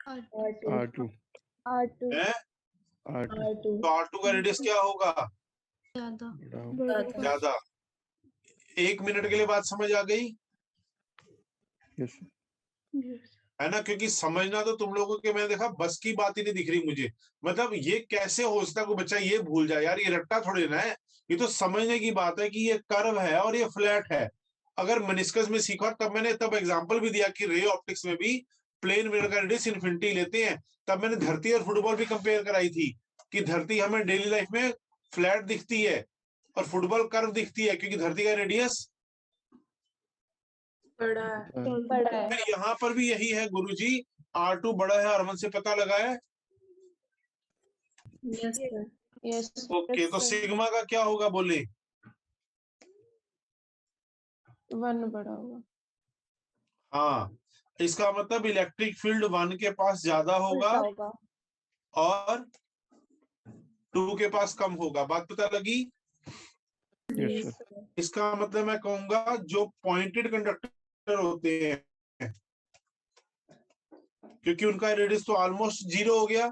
R2। हैं? R2 तो R2 का रेडियस क्या होगा? ज्यादा। बड़ा होगा। ज्यादा। 1 मिनट के लिए बात समझ आ गई यस है ना? क्योंकि समझना तो तुम लोगों के, मैंने देखा बस की बात ही नहीं दिख रही मुझे। मतलब ये कैसे हो सकता है कोई बच्चा ये भूल जाए? यार ये रट्टा थोड़ी ना है, ये तो समझने की बात है कि ये कर्व है और ये फ्लैट है। अगर मेनिस्कस में सीखा तब मैंने एग्जांपल भी दिया कि रे ऑप्टिक्स में भी प्लेन मिरर का रेडियस इन्फिनिटी लेते हैं। तब मैंने धरती और फुटबॉल भी कंपेयर कराई थी कि धरती हमें डेली लाइफ में फ्लैट दिखती है और फुटबॉल कर्व दिखती है, क्योंकि धरती का रेडियस बड़ा है। बड़ा है। फिर यहाँ पर भी यही है गुरुजी, R2 बड़ा है, R1 से पता लगा है? Yes sir. यस ओके, तो सिग्मा का क्या होगा बोले? 1 बड़ा होगा। हाँ, इसका मतलब इलेक्ट्रिक फील्ड 1 के पास ज्यादा होगा और 2 के पास कम होगा। बात पता लगी? Yes sir. इसका मतलब मैं कहूंगा जो पॉइंटेड कंडक्टर होते हैं क्योंकि उनका रेडियस तो ऑलमोस्ट 0 हो गया,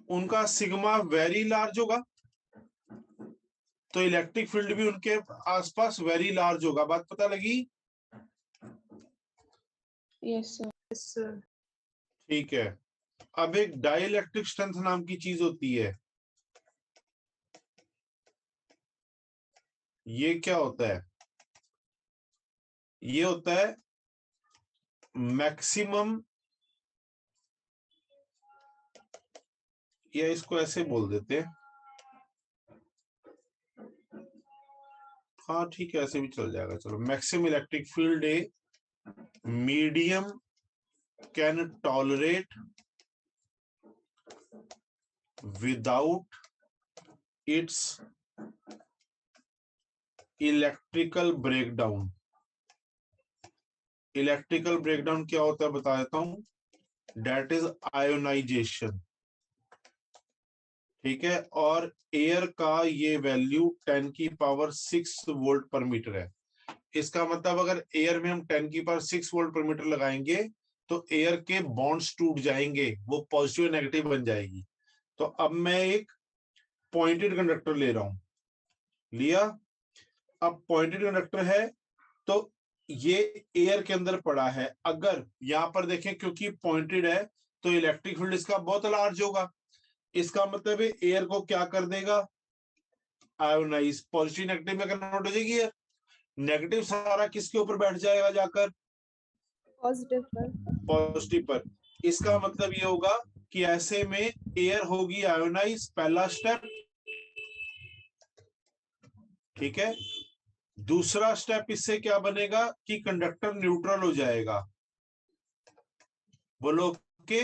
उनका सिग्मा वेरी लार्ज होगा, तो इलेक्ट्रिक फील्ड भी उनके आसपास वेरी लार्ज होगा। बात पता लगी? Yes sir. ठीक है। अब एक डाइइलेक्ट्रिक स्ट्रेंथ नाम की चीज होती है। ये क्या होता है? ये होता है मैक्सिमम, या इसको ऐसे बोल देते हैं, हाँ ठीक है ऐसे भी चल जाएगा, चलो। Maximum electric field a medium can tolerate without its electrical breakdown. Electrical breakdown क्या होता है बता देता हूं, डेट इज आयोनाइजेशन। ठीक है, और एयर का ये वैल्यू 10 की पावर 6 वोल्ट पर मीटर है। इसका मतलब अगर एयर में हम 10 की पावर 6 वोल्ट पर मीटर लगाएंगे तो एयर के बॉन्ड्स टूट जाएंगे, वो पॉजिटिव नेगेटिव बन जाएगी। तो अब मैं एक पॉइंटेड कंडक्टर ले रहा हूं, लिया। अब पॉइंटेड कंडक्टर है तो ये एयर के अंदर पड़ा है। अगर यहां पर देखें क्योंकि पॉइंटेड है तो इलेक्ट्रिक फील्ड इसका बहुत लार्ज होगा। इसका मतलब है एयर को क्या कर देगा, आयोनाइज, पॉजिटिव नेगेटिव में कन्वर्ट हो जाएगी एयर। नेगेटिव सारा किसके ऊपर बैठ जाएगा जाकर, पॉजिटिव पर। पॉजिटिव पर। इसका मतलब ये होगा कि ऐसे में एयर होगी आयोनाइज, पहला स्टेप। ठीक है, दूसरा स्टेप इससे क्या बनेगा कि कंडक्टर न्यूट्रल हो जाएगा। बोलो के,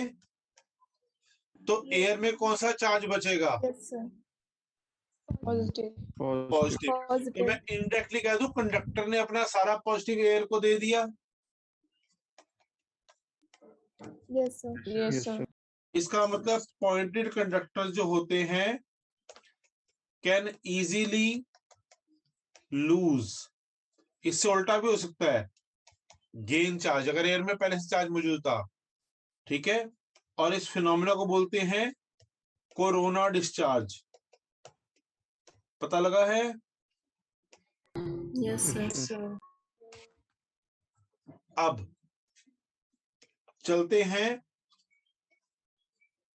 तो एयर में कौन सा चार्ज बचेगा, यस सर। पॉजिटिव। पॉजिटिव। तो मैं इनडायरेक्टली कह दूं कंडक्टर ने अपना सारा पॉजिटिव एयर को दे दिया। Yes sir. Yes sir. इसका मतलब पॉइंटेड कंडक्टर जो होते हैं कैन इजीली लूज। इससे उल्टा भी हो सकता है, गेन चार्ज, अगर एयर में पहले से चार्ज मौजूद था। ठीक है, और इस फिनोमेना को बोलते हैं कोरोना डिस्चार्ज। पता लगा है? Yes sir. अब चलते हैं,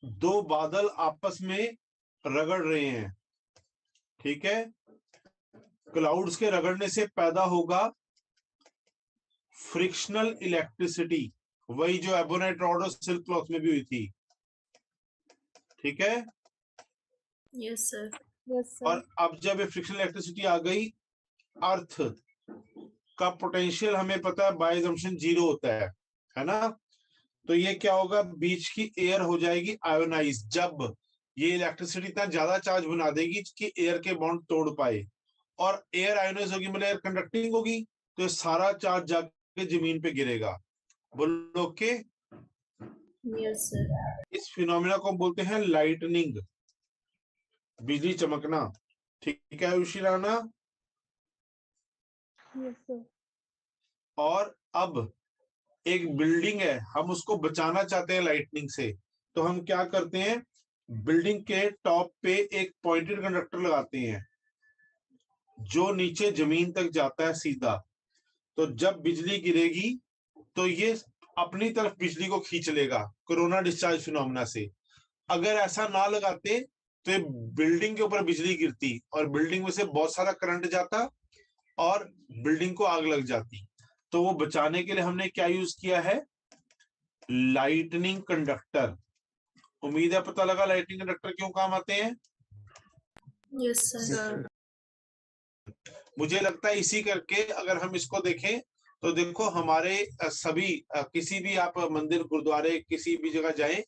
दो बादल आपस में रगड़ रहे हैं। ठीक है, क्लाउड्स के रगड़ने से पैदा होगा फ्रिक्शनल इलेक्ट्रिसिटी, वही जो एबोनाइट रॉड और सिल्क क्लॉथ में भी हुई थी। ठीक है, यस सर। यस और सर। अब जब ये फ्रिक्शनल इलेक्ट्रिसिटी आ गई, अर्थ का पोटेंशियल हमें पता है बाय असम्पशन 0 होता है ना। तो ये क्या होगा, बीच की एयर हो जाएगी आयोनाइज। जब ये इलेक्ट्रिसिटी इतना ज्यादा चार्ज बना देगी कि एयर के बॉन्ड तोड़ पाए, और एयर आयोनाइज होगी मतलब एयर कंडक्टिंग होगी, तो ये सारा चार्ज जाके जमीन पे गिरेगा। बोलो ओके। Yes sir. इस फिनोमेना को बोलते हैं लाइटनिंग, बिजली चमकना। ठीक है उशिराना। Yes sir. और अब एक बिल्डिंग है, हम उसको बचाना चाहते हैं लाइटनिंग से, तो हम क्या करते हैं, बिल्डिंग के टॉप पे एक पॉइंटेड कंडक्टर लगाते हैं जो नीचे जमीन तक जाता है सीधा। तो जब बिजली गिरेगी तो ये अपनी तरफ बिजली को खींच लेगा कोरोना डिस्चार्ज फिनोमेना से। अगर ऐसा ना लगाते तो ये बिल्डिंग के ऊपर बिजली गिरती और बिल्डिंग में से बहुत सारा करंट जाता और बिल्डिंग को आग लग जाती। तो वो बचाने के लिए हमने क्या यूज किया है, लाइटनिंग कंडक्टर। उम्मीद है पता लगा लाइटनिंग कंडक्टर क्यों काम आते हैं। Yes sir. मुझे लगता है इसी करके अगर हम इसको देखें तो देखो हमारे सभी किसी भी आप मंदिर गुरुद्वारे किसी भी जगह जाएं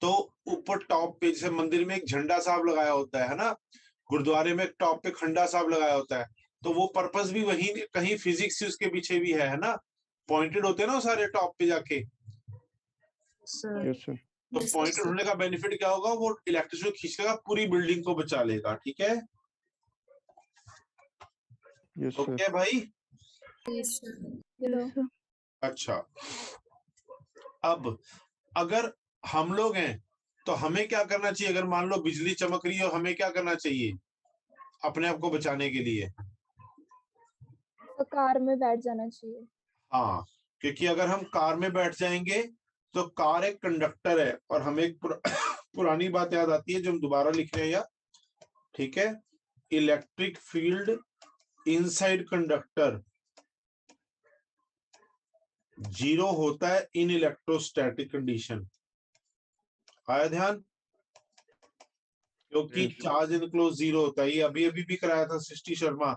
तो ऊपर टॉप पे जैसे मंदिर में एक झंडा साहब लगाया होता है ना, गुरुद्वारे में टॉप पे खंडा साहब लगाया होता है। तो वो पर्पस भी वही कहीं फिजिक्स से उसके पीछे भी है ना, पॉइंटेड होते हैं ना सारे टॉप पे जाके। Yes sir. तो पॉइंटेड होने का बेनिफिट क्या होगा, वो इलेक्ट्रिसिटी खींच लेगा, पूरी बिल्डिंग को बचा लेगा। ठीक है, यस ओके सर। भाई। Yes sir. हेलो। अच्छा, अब अगर हम लोग हैं तो हमें क्या करना चाहिए? अगर मान लो बिजली चमक रही है, हमें क्या करना चाहिए अपने आप को बचाने के लिए? तो कार में बैठ जाना चाहिए। हाँ, क्योंकि अगर हम कार में बैठ जाएंगे तो कार एक कंडक्टर है, और हमें एक पुरानी बात याद आती है जो हम दोबारा लिख रहे हैं, ठीक है? इलेक्ट्रिक फील्ड इनसाइड कंडक्टर 0 होता है इन इलेक्ट्रोस्टैटिक कंडीशन। आया ध्यान? क्योंकि चार्ज इनक्लोज 0 होता है। ये अभी अभी भी कराया था Srishti Sharma.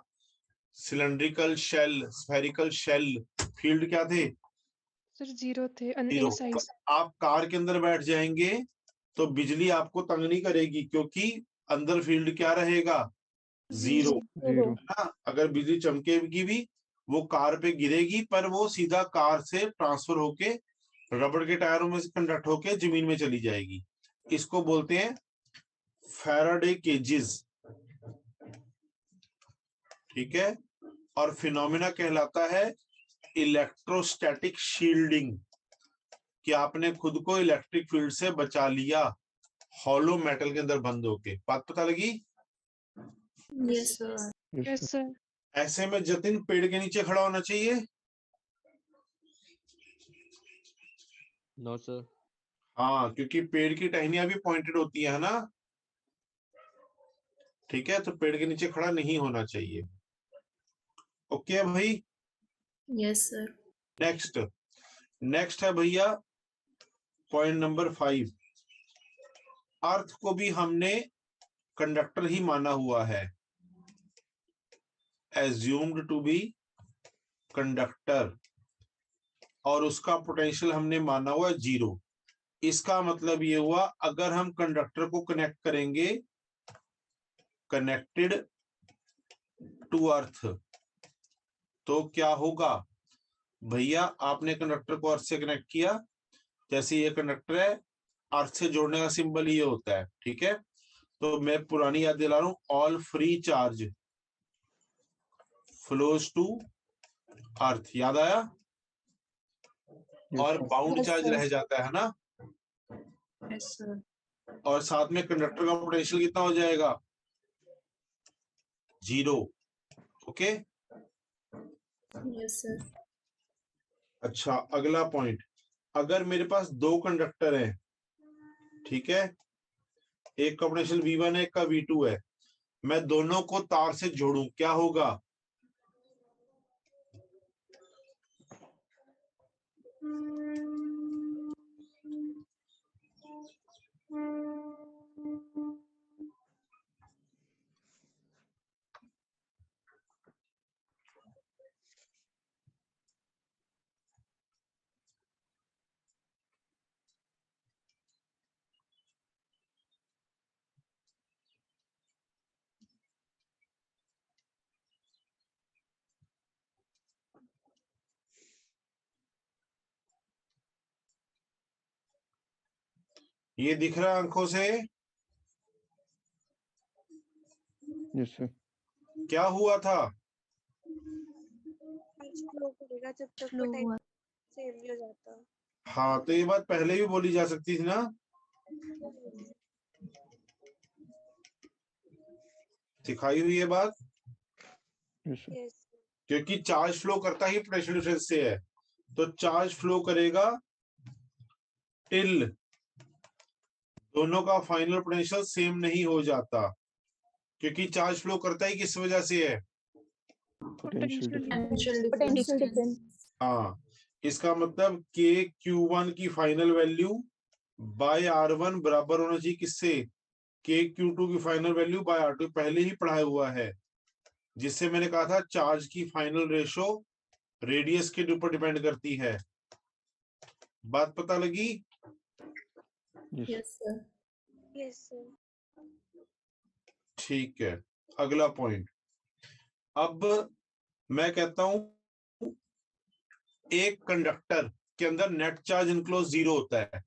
Cylindrical shell, spherical shell, field क्या थे? सर 0 थे जीरो। इनसाइड। आप कार के अंदर बैठ जाएंगे तो बिजली आपको तंग नहीं करेगी, क्योंकि अंदर फील्ड क्या रहेगा? 0। जीरो। ना, अगर बिजली चमकेगी भी वो कार पे गिरेगी, पर वो सीधा कार से ट्रांसफर होके रबड़ के टायरों में से कंडक्ट होके जमीन में चली जाएगी। इसको बोलते हैं फैराडे केजेस, ठीक है? और फिनोमेना कहलाता है इलेक्ट्रोस्टैटिक शील्डिंग, कि आपने खुद को इलेक्ट्रिक फील्ड से बचा लिया हॉलो मेटल के अंदर बंद होके। बात पता लगी? Yes sir. Yes sir. ऐसे में जतिन पेड़ के नीचे खड़ा होना चाहिए? No sir. हाँ, क्योंकि पेड़ की टहनियां भी पॉइंटेड होती है ना, ठीक है? तो पेड़ के नीचे खड़ा नहीं होना चाहिए। ओके भाई? Yes sir. नेक्स्ट है भैया पॉइंट नंबर 5। अर्थ को भी हमने कंडक्टर ही माना हुआ है, एज्यूम्ड टू बी कंडक्टर, और उसका पोटेंशियल हमने माना हुआ 0। इसका मतलब ये हुआ अगर हम कंडक्टर को कनेक्ट करेंगे कनेक्टेड टू अर्थ तो क्या होगा? भैया आपने कंडक्टर को अर्थ से कनेक्ट किया, जैसे ये कंडक्टर है, अर्थ से जोड़ने का सिंबल ये होता है, ठीक है? तो मैं पुरानी याद दिला रहा हूं, all free charge flows to earth, याद आया? और बाउंड चार्ज रह जाता है ना? Yes sir. और साथ में कंडक्टर का पोटेंशियल कितना हो जाएगा? 0। ओके? Yes sir. अच्छा, अगला पॉइंट, अगर मेरे पास 2 कंडक्टर हैं, ठीक है? एक का पोटेंशियल V1 है, एक का V2 है, मैं दोनों को तार से जोड़ूं, क्या होगा? ये दिख रहा है आंखों से? Yes sir. क्या हुआ था? फ्लो करेगा जब तक फ्लो वो टाइम हुआ। सेम नहीं हो जाता। हाँ, तो ये बात पहले भी बोली जा सकती थी ना, सिखाई हुई है बात। Yes sir. यस क्योंकि चार्ज फ्लो करता ही पोटेंशियल डिफरेंस से है, तो चार्ज फ्लो करेगा टिल दोनों का फाइनल पोटेंशियल सेम नहीं हो जाता, क्योंकि चार्ज फ्लो करता ही किस वजह से है? Potential difference. Potential difference. हाँ, इसका मतलब के Q1 की फाइनल वैल्यू बाय R1 बराबर होना चाहिए किससे? के Q2 की फाइनल वैल्यू बाय R2। पहले ही पढ़ाया हुआ है, जिससे मैंने कहा था चार्ज की फाइनल रेशो रेडियस के ऊपर डिपेंड करती है। बात पता लगी? Yes sir. Yes sir. ठीक है, अगला पॉइंट। अब मैं कहता हूं एक कंडक्टर के अंदर नेट चार्ज इनक्लोज 0 होता है,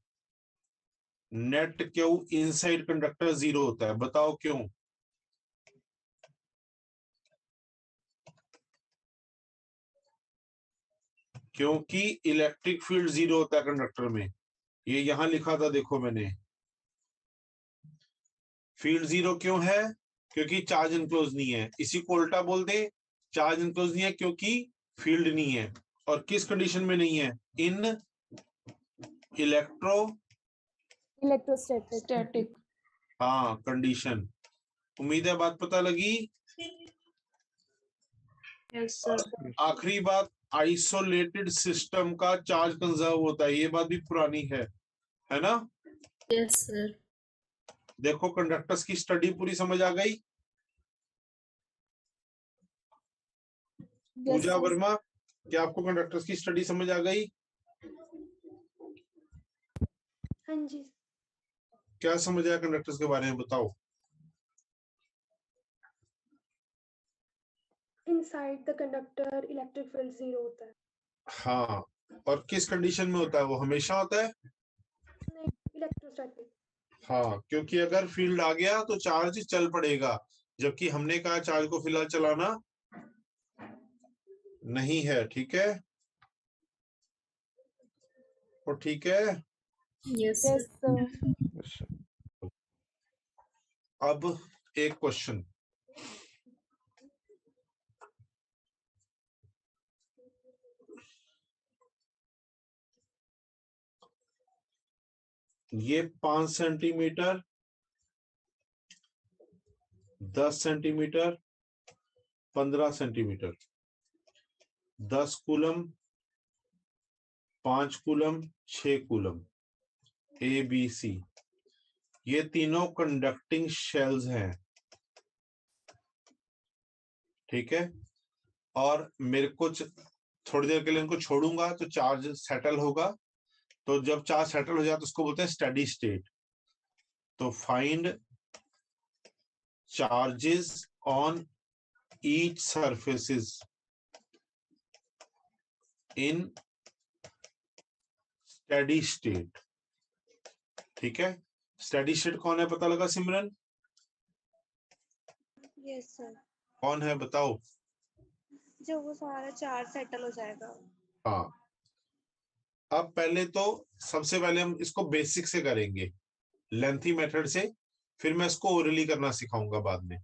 नेट क्यू इनसाइड कंडक्टर 0 होता है, बताओ क्यों? क्योंकि इलेक्ट्रिक फील्ड 0 होता है कंडक्टर में। ये यहां लिखा था, देखो मैंने, फील्ड 0 क्यों है? क्योंकि चार्ज इनक्लोज नहीं है। इसी को उल्टा बोल दे, चार्ज इनक्लोज नहीं है क्योंकि फील्ड नहीं है। और किस कंडीशन में नहीं है? इन इलेक्ट्रोस्टैटिक। स्टैटिक। हाँ, कंडीशन। उम्मीद है बात पता लगी। Yes sir. आखिरी बात, आइसोलेटेड सिस्टम का चार्ज कंजर्व होता है, ये बात भी पुरानी है ना? Yes sir. देखो कंडक्टर्स की स्टडी पूरी समझ आ गई? पूजा वर्मा, क्या आपको कंडक्टर्स की स्टडी समझ आ गई? हाँ जी। क्या समझ आया कंडक्टर्स के बारे में, बताओ। Inside the conductor electric field 0 होता है। हाँ, और किस कंडीशन में होता है? वो हमेशा होता है इलेक्ट्रोस्टैटिक। हाँ, क्योंकि अगर फील्ड आ गया तो चार्ज चल पड़ेगा, जबकि हमने कहा चार्ज को फिलहाल चलाना नहीं है। ठीक है, और ठीक है। Yes yes sir. सर। अब एक क्वेश्चन, ये 5 centimetre, 10 centimetre, 15 centimetre, 10 coulomb, 5 coulomb, 6 coulomb, A B C, ये तीनों कंडक्टिंग शेल्स हैं। ठीक है, और मेरे को थोड़ी देर के लिए इनको छोड़ूंगा तो चार्ज सेटल होगा। तो जब चार्ज सेटल हो जाए तो उसको बोलते हैं स्टेडी स्टेट। तो find charges on each surfaces in steady state. ठीक है, स्टेडी स्टेट कौन है पता लगा सिमरन? Yes sir. कौन है बताओ? जब वो सारा चार्ज सेटल हो जाएगा। हाँ, अब पहले तो सबसे पहले हम इसको बेसिक से करेंगे, लेंथी मेथड से, फिर मैं इसको ओरली करना सिखाऊंगा बाद में।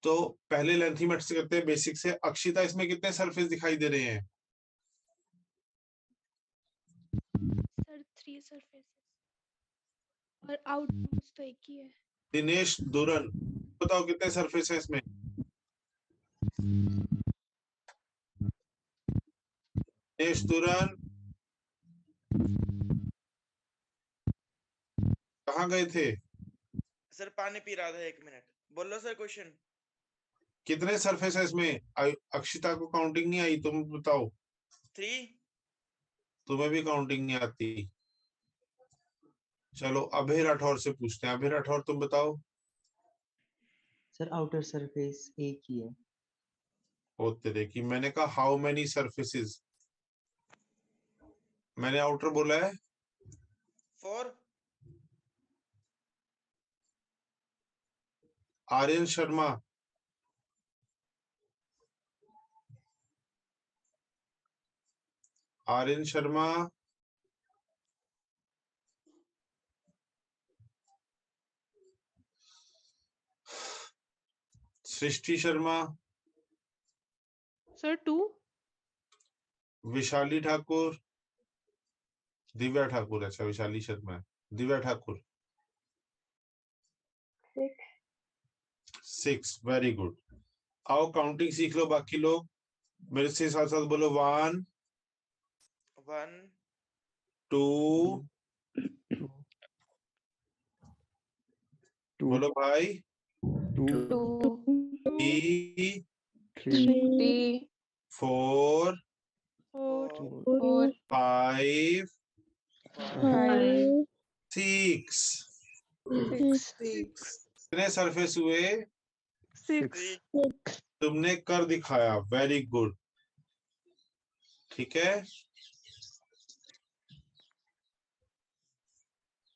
तो पहले लेंथी मेथड से करते हैं, बेसिक से। अक्षिता, इसमें कितने सरफेस दिखाई दे रहे हैं? सर 3 सरफेसेस और आउटमोस्ट तो एक ही है। दिनेश दुरन, बताओ कितने सरफेस है इसमें? दिनेश दुरन कहाँ गए थे? सर पानी पी रहा था, 1 मिनट। बोलो सर क्वेश्चन। कितने सरफेस है इसमें? अक्षिता को काउंटिंग नहीं आई, तुम बताओ। 3। तुम्हें भी काउंटिंग नहीं आती। चलो अभय राठौर से पूछते हैं। अभय राठौर, तुम बताओ। सर आउटर सरफेस एक ही है। होते देखी, मैंने कहा हाउ मेनी सरफेसेस, मैंने आउटर बोला है 4। आर्यन शर्मा, आर्यन शर्मा, सृष्टि शर्मा, सर 2। विशाली ठाकुर, दिव्या ठाकुर, अच्छा विशाली शर्मा है, दिव्या ठाकुर 6। Very good. आओ काउंटिंग सीख लो बाकी लोग, मेरे से साथ साथ बोलो 1 2 बोलो भाई 2 3 4 5 6। कितने सरफेस हुए? 6। तुमने कर दिखाया, वेरी गुड। ठीक है,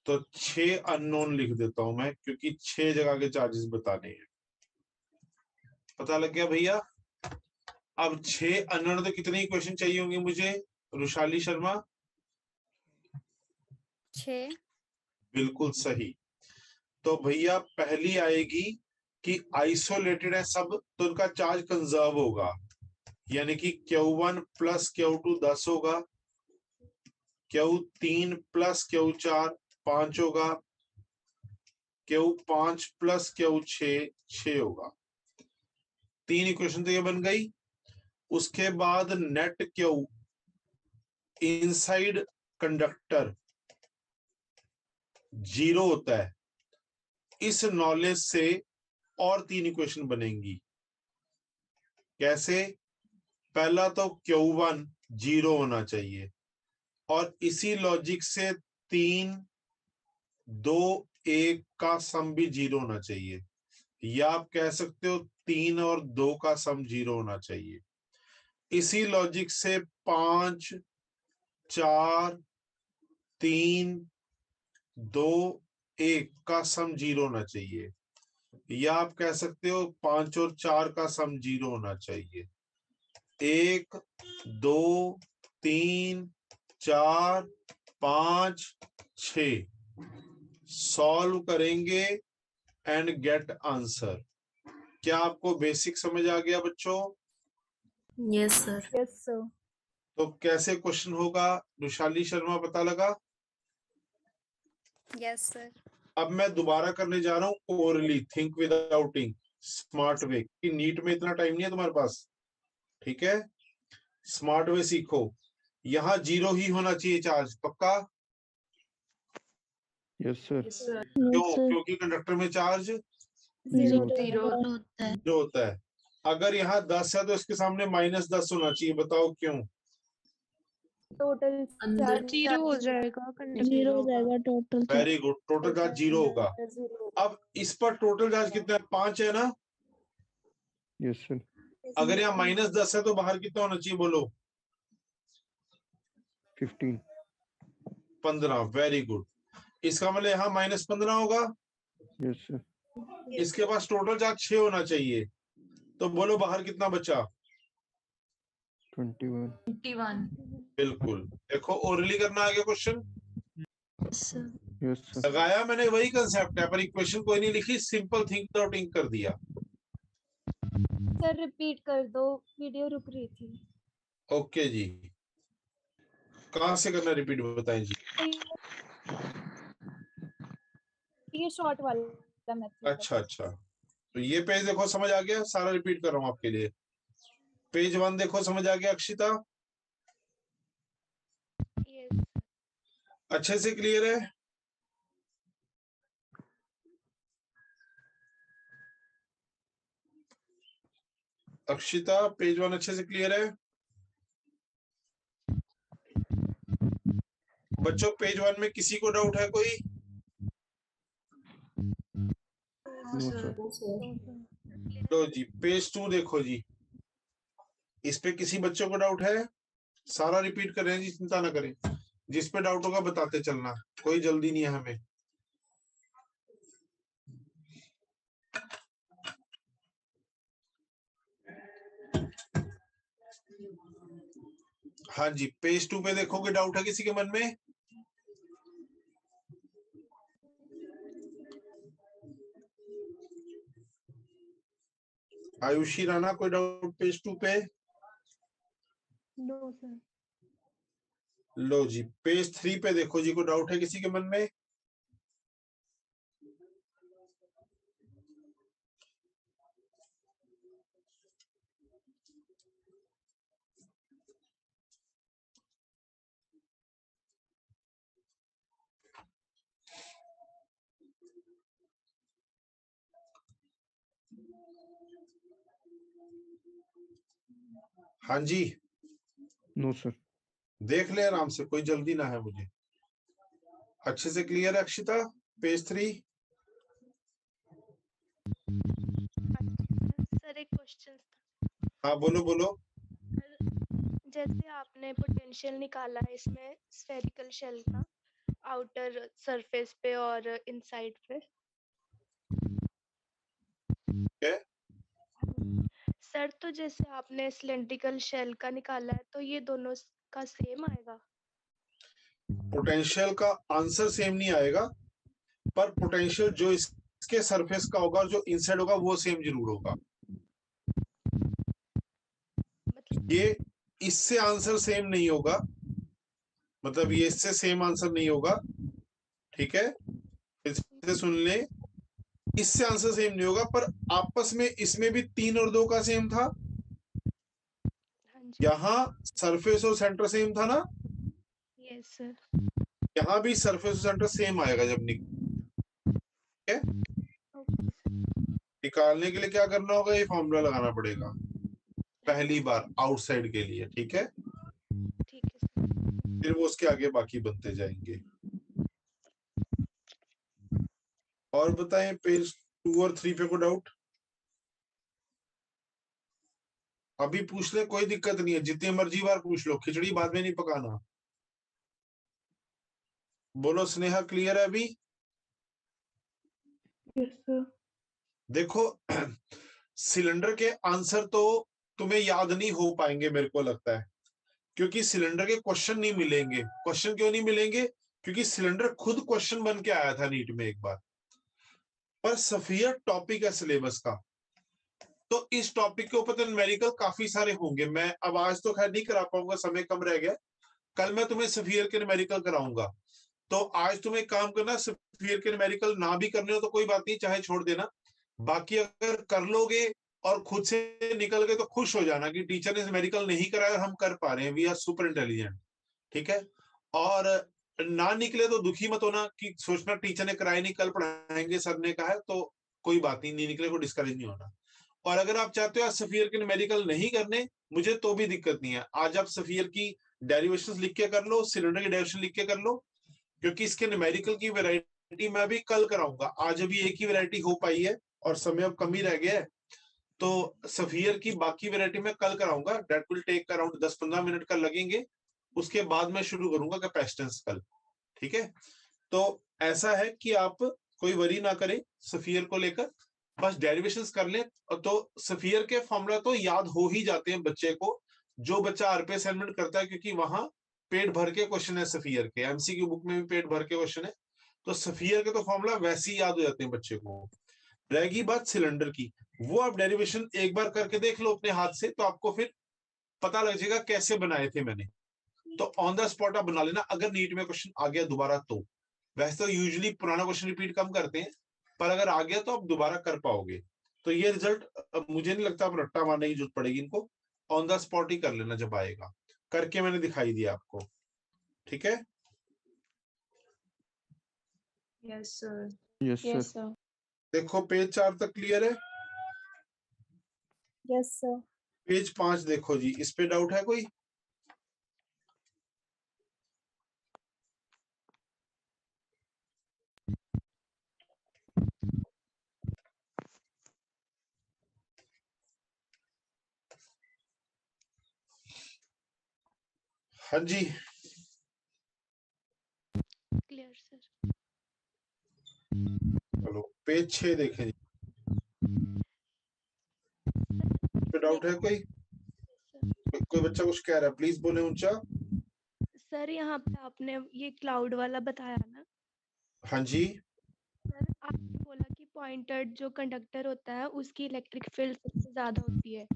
तो 6 अननोन लिख देता हूं मैं, क्योंकि 6 जगह के चार्जेस बताने हैं। पता लग गया भैया? अब 6 अननोन तो कितने क्वेश्चन चाहिए होंगे मुझे? रुशाली शर्मा 6। बिल्कुल सही। तो भैया पहली आएगी कि आइसोलेटेड है सब, तो उनका चार्ज कंजर्व होगा, यानी कि Q1 प्लस Q2 10 होगा, Q3 प्लस Q4 5 होगा, Q5 प्लस Q6 6 होगा। 3 इक्वेशन तो ये बन गई। उसके बाद नेट Q इनसाइड कंडक्टर 0 होता है। इस नॉलेज से और 3 इक्वेशन बनेंगी। कैसे? पहला तो Q1 0 होना चाहिए, और इसी लॉजिक से 3 2 1 का सम भी 0 होना चाहिए, या आप कह सकते हो 3 और 2 का सम 0 होना चाहिए। इसी लॉजिक से 5 4 3 2 1 का सम 0 होना चाहिए, या आप कह सकते हो 5 और 4 का सम 0 होना चाहिए। 1 2 3 4 5 6 सॉल्व करेंगे एंड गेट आंसर। क्या आपको बेसिक समझ आ गया बच्चों? Yes sir. Yes sir. तो कैसे क्वेश्चन होगा रुशाली शर्मा, पता लगा? Yes sir. अब मैं दोबारा करने जा रहा हूँ orally, think without ink, smart way. कि नीट में इतना टाइम नहीं है तुम्हारे पास, ठीक है? स्मार्ट वे सीखो। यहाँ 0 ही होना चाहिए चार्ज, पक्का? Yes sir. क्यों? क्योंकि कंडक्टर में चार्ज 0 होता है। अगर यहाँ 10 है तो इसके सामने -10 होना चाहिए, बताओ क्यों? टोटल अंदर जीरो हो जाएगा जीरो हो कंडक्टर। जाएगा total charge. Very good, total charge 0 होगा। अब इस पर टोटल चार्ज कितना है? 5 है ना? Yes sir. अगर यहाँ -10 है तो बाहर कितना होना चाहिए, बोलो? 15। 15। Very good. इसका मतलब यहाँ -15 होगा। Yes sir. इसके पास टोटल चार्ज 6 होना चाहिए, तो बोलो बाहर कितना बचा? 21। बिल्कुल। देखो ओरली करना आ गया क्वेश्चन। Yes sir. लगाया मैंने वही कंसेप्ट है, पर इक्वेशन कोई नहीं लिखी, सिंपल थिंक विदाउट इंक कर दिया। सर रिपीट कर दो, वीडियो रुक रही थी। ओके जी, कहाँ से करना रिपीट, बताएं जी। ये शॉर्ट वाला मेथड। अच्छा अच्छा, तो ये पेज देखो समझ आ गया, सारा रिपीट कर रहा हूँ आपके लिए। पेज 1 देखो समझ आ गया अक्षिता? यस। अच्छे से क्लियर है? अक्षिता पेज 1 अच्छे से क्लियर है? बच्चों पेज 1 में किसी को डाउट है कोई? No sir. लो जी, पेज 2 देखो जी, इस पे किसी बच्चों को डाउट है? सारा रिपीट कर रहे हैं जी, चिंता ना करें। जिस पे डाउट होगा बताते चलना, कोई जल्दी नहीं है हमें। हाँ जी, पेज 2 पे देखोगे, डाउट है किसी के मन में? आयुषी राणा, कोई डाउट पेज 2 पे? No sir. लो जी, पेज 3 पे देखो जी, कोई डाउट है किसी के मन में? हाँ जी, नो सर। देख ले आराम से, कोई जल्दी ना है मुझे। अच्छे से क्लियर है अक्षिता पेज 3? सर एक क्वेश्चन था। हाँ बोलो बोलो। जैसे आपने पोटेंशियल निकाला है इसमें स्फेरिकल शेल का, आउटर सरफेस पे और इनसाइड पे, सर तो जैसे आपने सिलेंड्रिकल शेल का निकाला है तो ये दोनों का सेम आएगा? पोटेंशियल का आंसर सेम नहीं आएगा, पर पोटेंशियल जो इसके सरफेस का होगा और जो इनसाइड होगा वो सेम जरूर होगा। ये इससे आंसर सेम नहीं होगा, मतलब ये इससे सेम आंसर नहीं होगा, ठीक है, फिर सुन ले, इससे आंसर सेम नहीं होगा, पर आपस में इसमें भी 3 और 2 का सेम था, यहाँ सरफेस और सेंटर सेम था ना, यस सर। यहाँ भी सरफेस और सेंटर सेम आएगा जब निकालने के लिए क्या करना होगा, ये फॉर्मूला लगाना पड़ेगा पहली बार आउटसाइड के लिए, ठीक है, फिर वो उसके आगे बाकी बनते जाएंगे। और बताएं पेज 2 और 3 पे कोई डाउट? अभी पूछ ले, कोई दिक्कत नहीं है, जितनी मर्जी बार पूछ लो, खिचड़ी बाद में नहीं पकाना। बोलो स्नेहा, क्लियर है अभी? Yes sir. देखो सिलेंडर के आंसर तो तुम्हें याद नहीं हो पाएंगे मेरे को लगता है, क्योंकि सिलेंडर के क्वेश्चन नहीं मिलेंगे। क्वेश्चन क्यों नहीं मिलेंगे? क्योंकि सिलेंडर खुद क्वेश्चन बन के आया था नीट में एक बार, पर सफियर टॉपिक है सिलेबस का, तो इस टॉपिक के ऊपर तो न्यूमेरिकल काफी सारे होंगे। मैं अब आज तो खैर नहीं करा पाऊंगा, समय कम रह गया, कल मैं तुम्हें सफियर के न्यूमेरिकल कराऊंगा। तो आज तुम्हें काम करना, सफियर के न्यूमेरिकल ना भी करने हो तो कोई बात नहीं, चाहे छोड़ देना, बाकी अगर कर लोगे और खुद से निकल गए तो खुश हो जाना कि टीचर ने न्यूमेरिकल नहीं कराया और हम कर पा रहे हैं, वी आर सुपर इंटेलिजेंट, ठीक है। और ना निकले तो दुखी मत होना कि सोचना टीचर ने कराया नहीं, कल पढ़ाएंगे सर ने कहा है, तो कोई बात नहीं, निकले को डिस्करेज नहीं होना। और अगर आप चाहते हो आज सफियर के न्यूमेरिकल नहीं करने मुझे, तो भी दिक्कत नहीं है, आज आप सफियर की डेरिवेशंस लिख के कर लो, सिलेंडर की डेरिवेशन लिख के कर लो, क्योंकि इसके न्यूमेरिकल की वैरायटी मैं भी कल कराऊंगा। आज अभी एक ही वैरायटी हो पाई है और समय अब कम ही रह गया है, तो सफियर की बाकी वैरायटी में कल कराऊंगा, that will take around 10-15 minute का लगेंगे, उसके बाद मैं शुरू करूंगा कैपेसिटेंस कल, ठीक है। तो ऐसा है कि आप कोई वरी ना करें सफियर को लेकर, बस डेरिवेशंस कर लें, तो सफियर के फॉर्मूला तो याद हो ही जाते हैं बच्चे को, जो बच्चा आरपी असाइनमेंट करता है, क्योंकि वहां पेट भर के क्वेश्चन है सफियर के, एमसीक्यू बुक में भी पेट भर के क्वेश्चन है, तो सफियर के तो फॉर्मूला वैसे ही याद हो जाते हैं बच्चे को। रहेगी बात सिलेंडर की, वो आप डेरिवेशन एक बार करके देख लो अपने हाथ से, तो आपको फिर पता लग जाएगा कैसे बनाए थे मैंने, तो ऑन द स्पॉट आप बना लेना अगर नीट में क्वेश्चन आ गया दोबारा तो। वैसे तो यूजुअली पुराना क्वेश्चन रिपीट कम करते हैं, पर अगर आ गया तो आप दोबारा कर पाओगे। तो ये रिजल्ट मुझे नहीं लगता आप रट्टा मारने की जरूरत पड़ेगी, इनको ऑन द स्पॉट ही कर लेना जब आएगा, करके मैंने दिखाई दिया आपको, ठीक है। Yes sir. Yes sir. देखो पेज 4 तक क्लियर है? Yes sir. पेज 5 देखो जी, इस पे डाउट है कोई? हाँ जी क्लियर सर। चलो पेज 6 देखें जी, पे डाउट है कोई? कोई बच्चा कुछ कह रहा है, प्लीज बोले ऊंचा। सर यहाँ पे आपने ये क्लाउड वाला बताया ना? हाँ जी। सर आपने बोला कि पॉइंटेड जो कंडक्टर होता है उसकी इलेक्ट्रिक फील्ड सबसे ज्यादा होती है।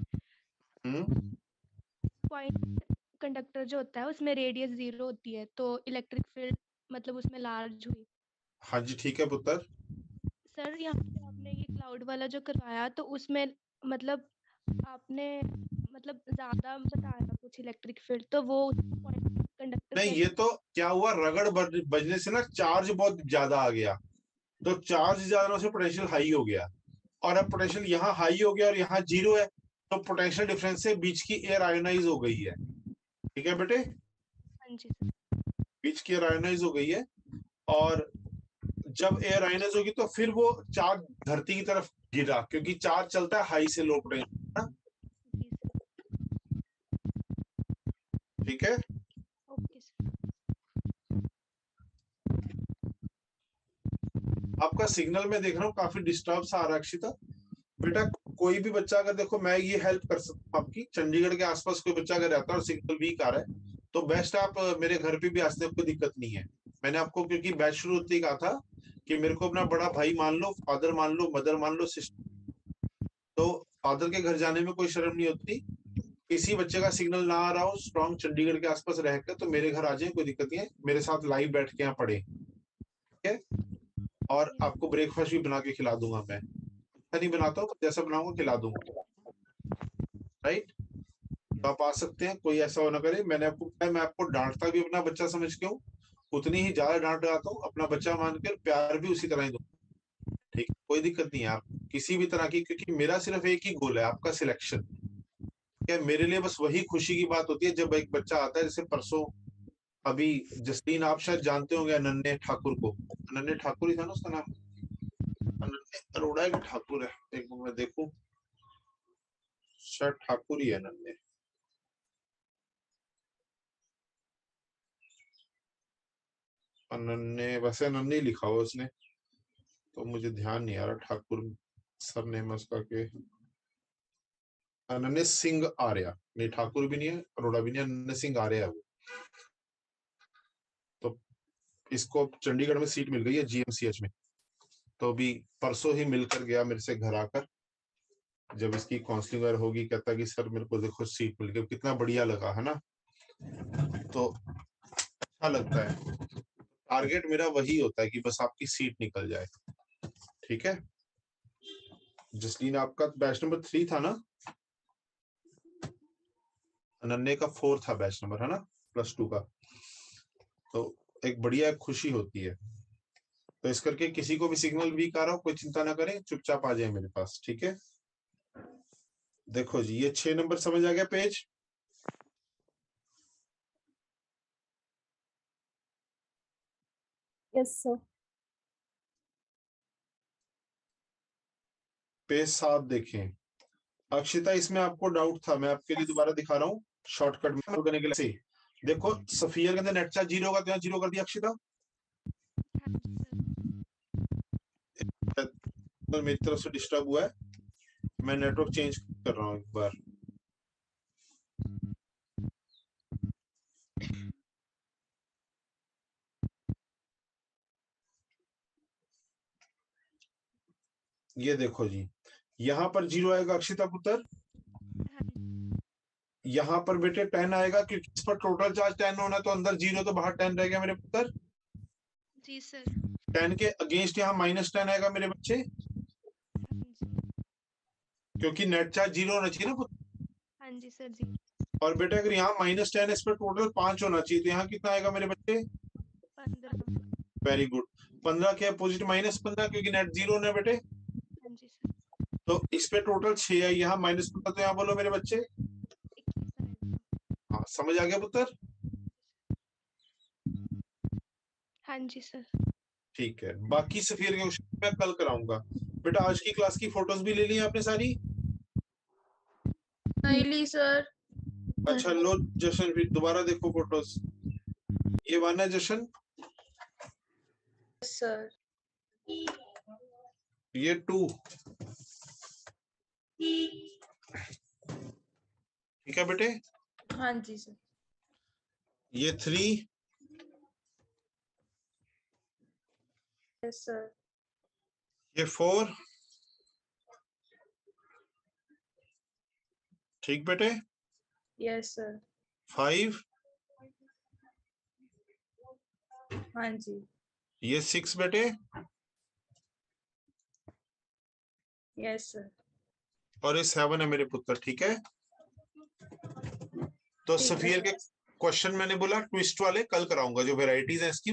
पॉइंट कंडक्टर जो होता है उसमें रेडियस 0 होती है, तो इलेक्ट्रिक फील्ड मतलब उसमें लार्ज हुई। हाँ जी ठीक है पुत्र। सर यहाँ पे आपने ये क्लाउड वाला जो करवाया तो उसमें मतलब आपने मतलब ज्यादा बताया कुछ इलेक्ट्रिक फील्ड, तो वो कंडक्टर नहीं, ये तो क्या हुआ, रगड़ बजने से ना चार्ज बहुत ज्यादा आ गया, तो चार्ज ज्यादा से पोटेंशियल हाई हो गया, और अब पोटेंशियल यहाँ हाई हो गया और यहाँ 0 है, तो पोटेंशियल डिफरेंस से बीच की एयर आयोनाइज हो गई है, ठीक है बेटे। हाँ जी सर। बीच की एयर आयोनाइज हो गई है, और जब एयर आयोनाइज होगी तो फिर वो चार्ज धरती की तरफ गिरा, क्योंकि चार्ज चलता है हाई से लो पोटेंशियल, ठीक है। आपका सिग्नल में देख रहा हूँ काफी डिस्टर्ब सा आ रहा है अक्षिता। बेटा कोई भी बच्चा अगर, देखो मैं ये हेल्प कर सकता हूँ आपकी, चंडीगढ़ के आसपास कोई बच्चा अगर रहता है और सिग्नल वीक आ रहा है तो बेस्ट आप मेरे घर पे भी आ सकते हो, कोई दिक्कत नहीं है। मैंने आपको क्योंकि बैच शुरू होते ही कहा था कि मेरे को अपना बड़ा भाई मान लो, फादर मान लो, मदर मान लो, सिस्टर, तो फादर के घर जाने में कोई शर्म नहीं होती। किसी बच्चे का सिग्नल ना आ रहा हो, स्ट्रॉन्ग चंडीगढ़ के आसपास रहकर, तो मेरे घर आ जाए, कोई दिक्कत नहीं है, मेरे साथ लाइव बैठ के यहाँ पढ़े, ठीक है। और आपको ब्रेकफास्ट भी बना के खिला दूंगा मैं, अच्छा नहीं बनाता हूँ, जैसा बनाऊंगा खिला दूंगा, राइट। तो आप आ सकते हैं, कोई ऐसा हो ना करे। मैंने आपको बताया, मैं आपको डांटता भी अपना बच्चा समझ के हूँ, उतनी ही ज्यादा डांट लगाता हूँ, अपना बच्चा मानकर प्यार भी उसी तरह ही दूं, ठीक, कोई दिक्कत नहीं है आप किसी भी तरह की, क्योंकि मेरा सिर्फ एक ही गोल है, आपका सिलेक्शन। क्या मेरे लिए बस वही खुशी की बात होती है जब एक बच्चा आता है, जैसे परसों अभी जसलीन, आप शायद जानते होंगे अनन्य ठाकुर को, अनन्य ठाकुर ही था ना उसका नाम, अनन्य अरोड़ा है कि ठाकुर है, एक मिनट मैं देखूं, शायद ठाकुर ही है अनन्य। अनन्य, वैसे अनन्य लिखा हुआ उसने, तो मुझे ध्यान नहीं आ रहा ठाकुर सर नेम उसका के, अनन्य सिंह आर्या, नहीं ठाकुर भी नहीं है, अरोड़ा भी नहीं है, अनन्य सिंह आर्या है वो। तो इसको चंडीगढ़ में सीट मिल गई है जीएमसीएच में, तो अभी परसों ही मिलकर गया मेरे से घर आकर, जब इसकी काउंसलिंग होगी, कहता कि सर मेरे को देखो सीट मिल गई, कितना बढ़िया लगा है ना, तो अच्छा लगता है। टारगेट मेरा वही होता है कि बस आपकी सीट निकल जाए, ठीक है। जसलीन आपका बैच नंबर 3 था ना, अनन्य का 4 था बैच नंबर, है ना, +2 का, तो एक बढ़िया खुशी होती है। तो इस करके किसी को भी सिग्नल वीक आ रहा हो, कोई चिंता ना करें, चुपचाप आ जाए मेरे पास, ठीक है। देखो जी, ये 6 नंबर समझ आ गया पेज, यस सर। पेज 7 देखें। अक्षिता, इसमें आपको डाउट था, मैं आपके लिए दोबारा दिखा रहा हूँ शॉर्टकट में करने के लिए। देखो सफियर के अंदर नेट चार्ज 0 होगा, तो यहाँ 0 कर दिया अक्षिता, मेरी तरफ से डिस्टर्ब हुआ है, मैं नेटवर्क चेंज कर रहा हूँ एक बार। ये देखो जी, यहाँ पर 0 आएगा अक्षिता पुत्र, यहाँ पर बेटे 10 आएगा, क्योंकि इस पर टोटल चार्ज 10 होना है, तो अंदर 0 तो बाहर 10 रह गया मेरे पुत्र। जी सर। 10 के अगेंस्ट यहाँ -10 आएगा मेरे बच्चे, क्योंकि नेट चार्ज 0 होना चाहिए ना पुत्र। हाँ जी सर जी। और बेटा अगर यहाँ -10 इस पर टोटल 5 होना चाहिए, तो यहाँ कितना आएगा मेरे बच्चे? 15। Very good. 15 के अपोजिट -15, क्योंकि नेट 0 है बेटे, हाँ जी सर। तो इस पे टोटल 6 है, यहाँ -15, तो यहाँ बोलो मेरे बच्चे 21 आएगा। हाँ, समझ आ गया पुत्र? हाँ जी सर। ठीक है, बाकी सफियर के क्वेश्चन मैं कल कराऊंगा। बेटा आज की क्लास की फोटोज भी ले ली आपने सारी? नहीं ली सर। अच्छा लो जशन, फिर दोबारा देखो फोटोज, ये वन है जशन, सर ये 2, ठीक है बेटे, हाँ जी सर। ये 3, यस सर। ये 4, ठीक बेटे, यस सर। 5, हाँ जी। ये 6 बेटे, यस सर। और ये 7 है मेरे पुत्र, ठीक है। तो ठीक है सफियर के क्वेश्चन मैंने बोला ट्विस्ट वाले कल कराऊंगा, जो वेराइटीज हैं इसकी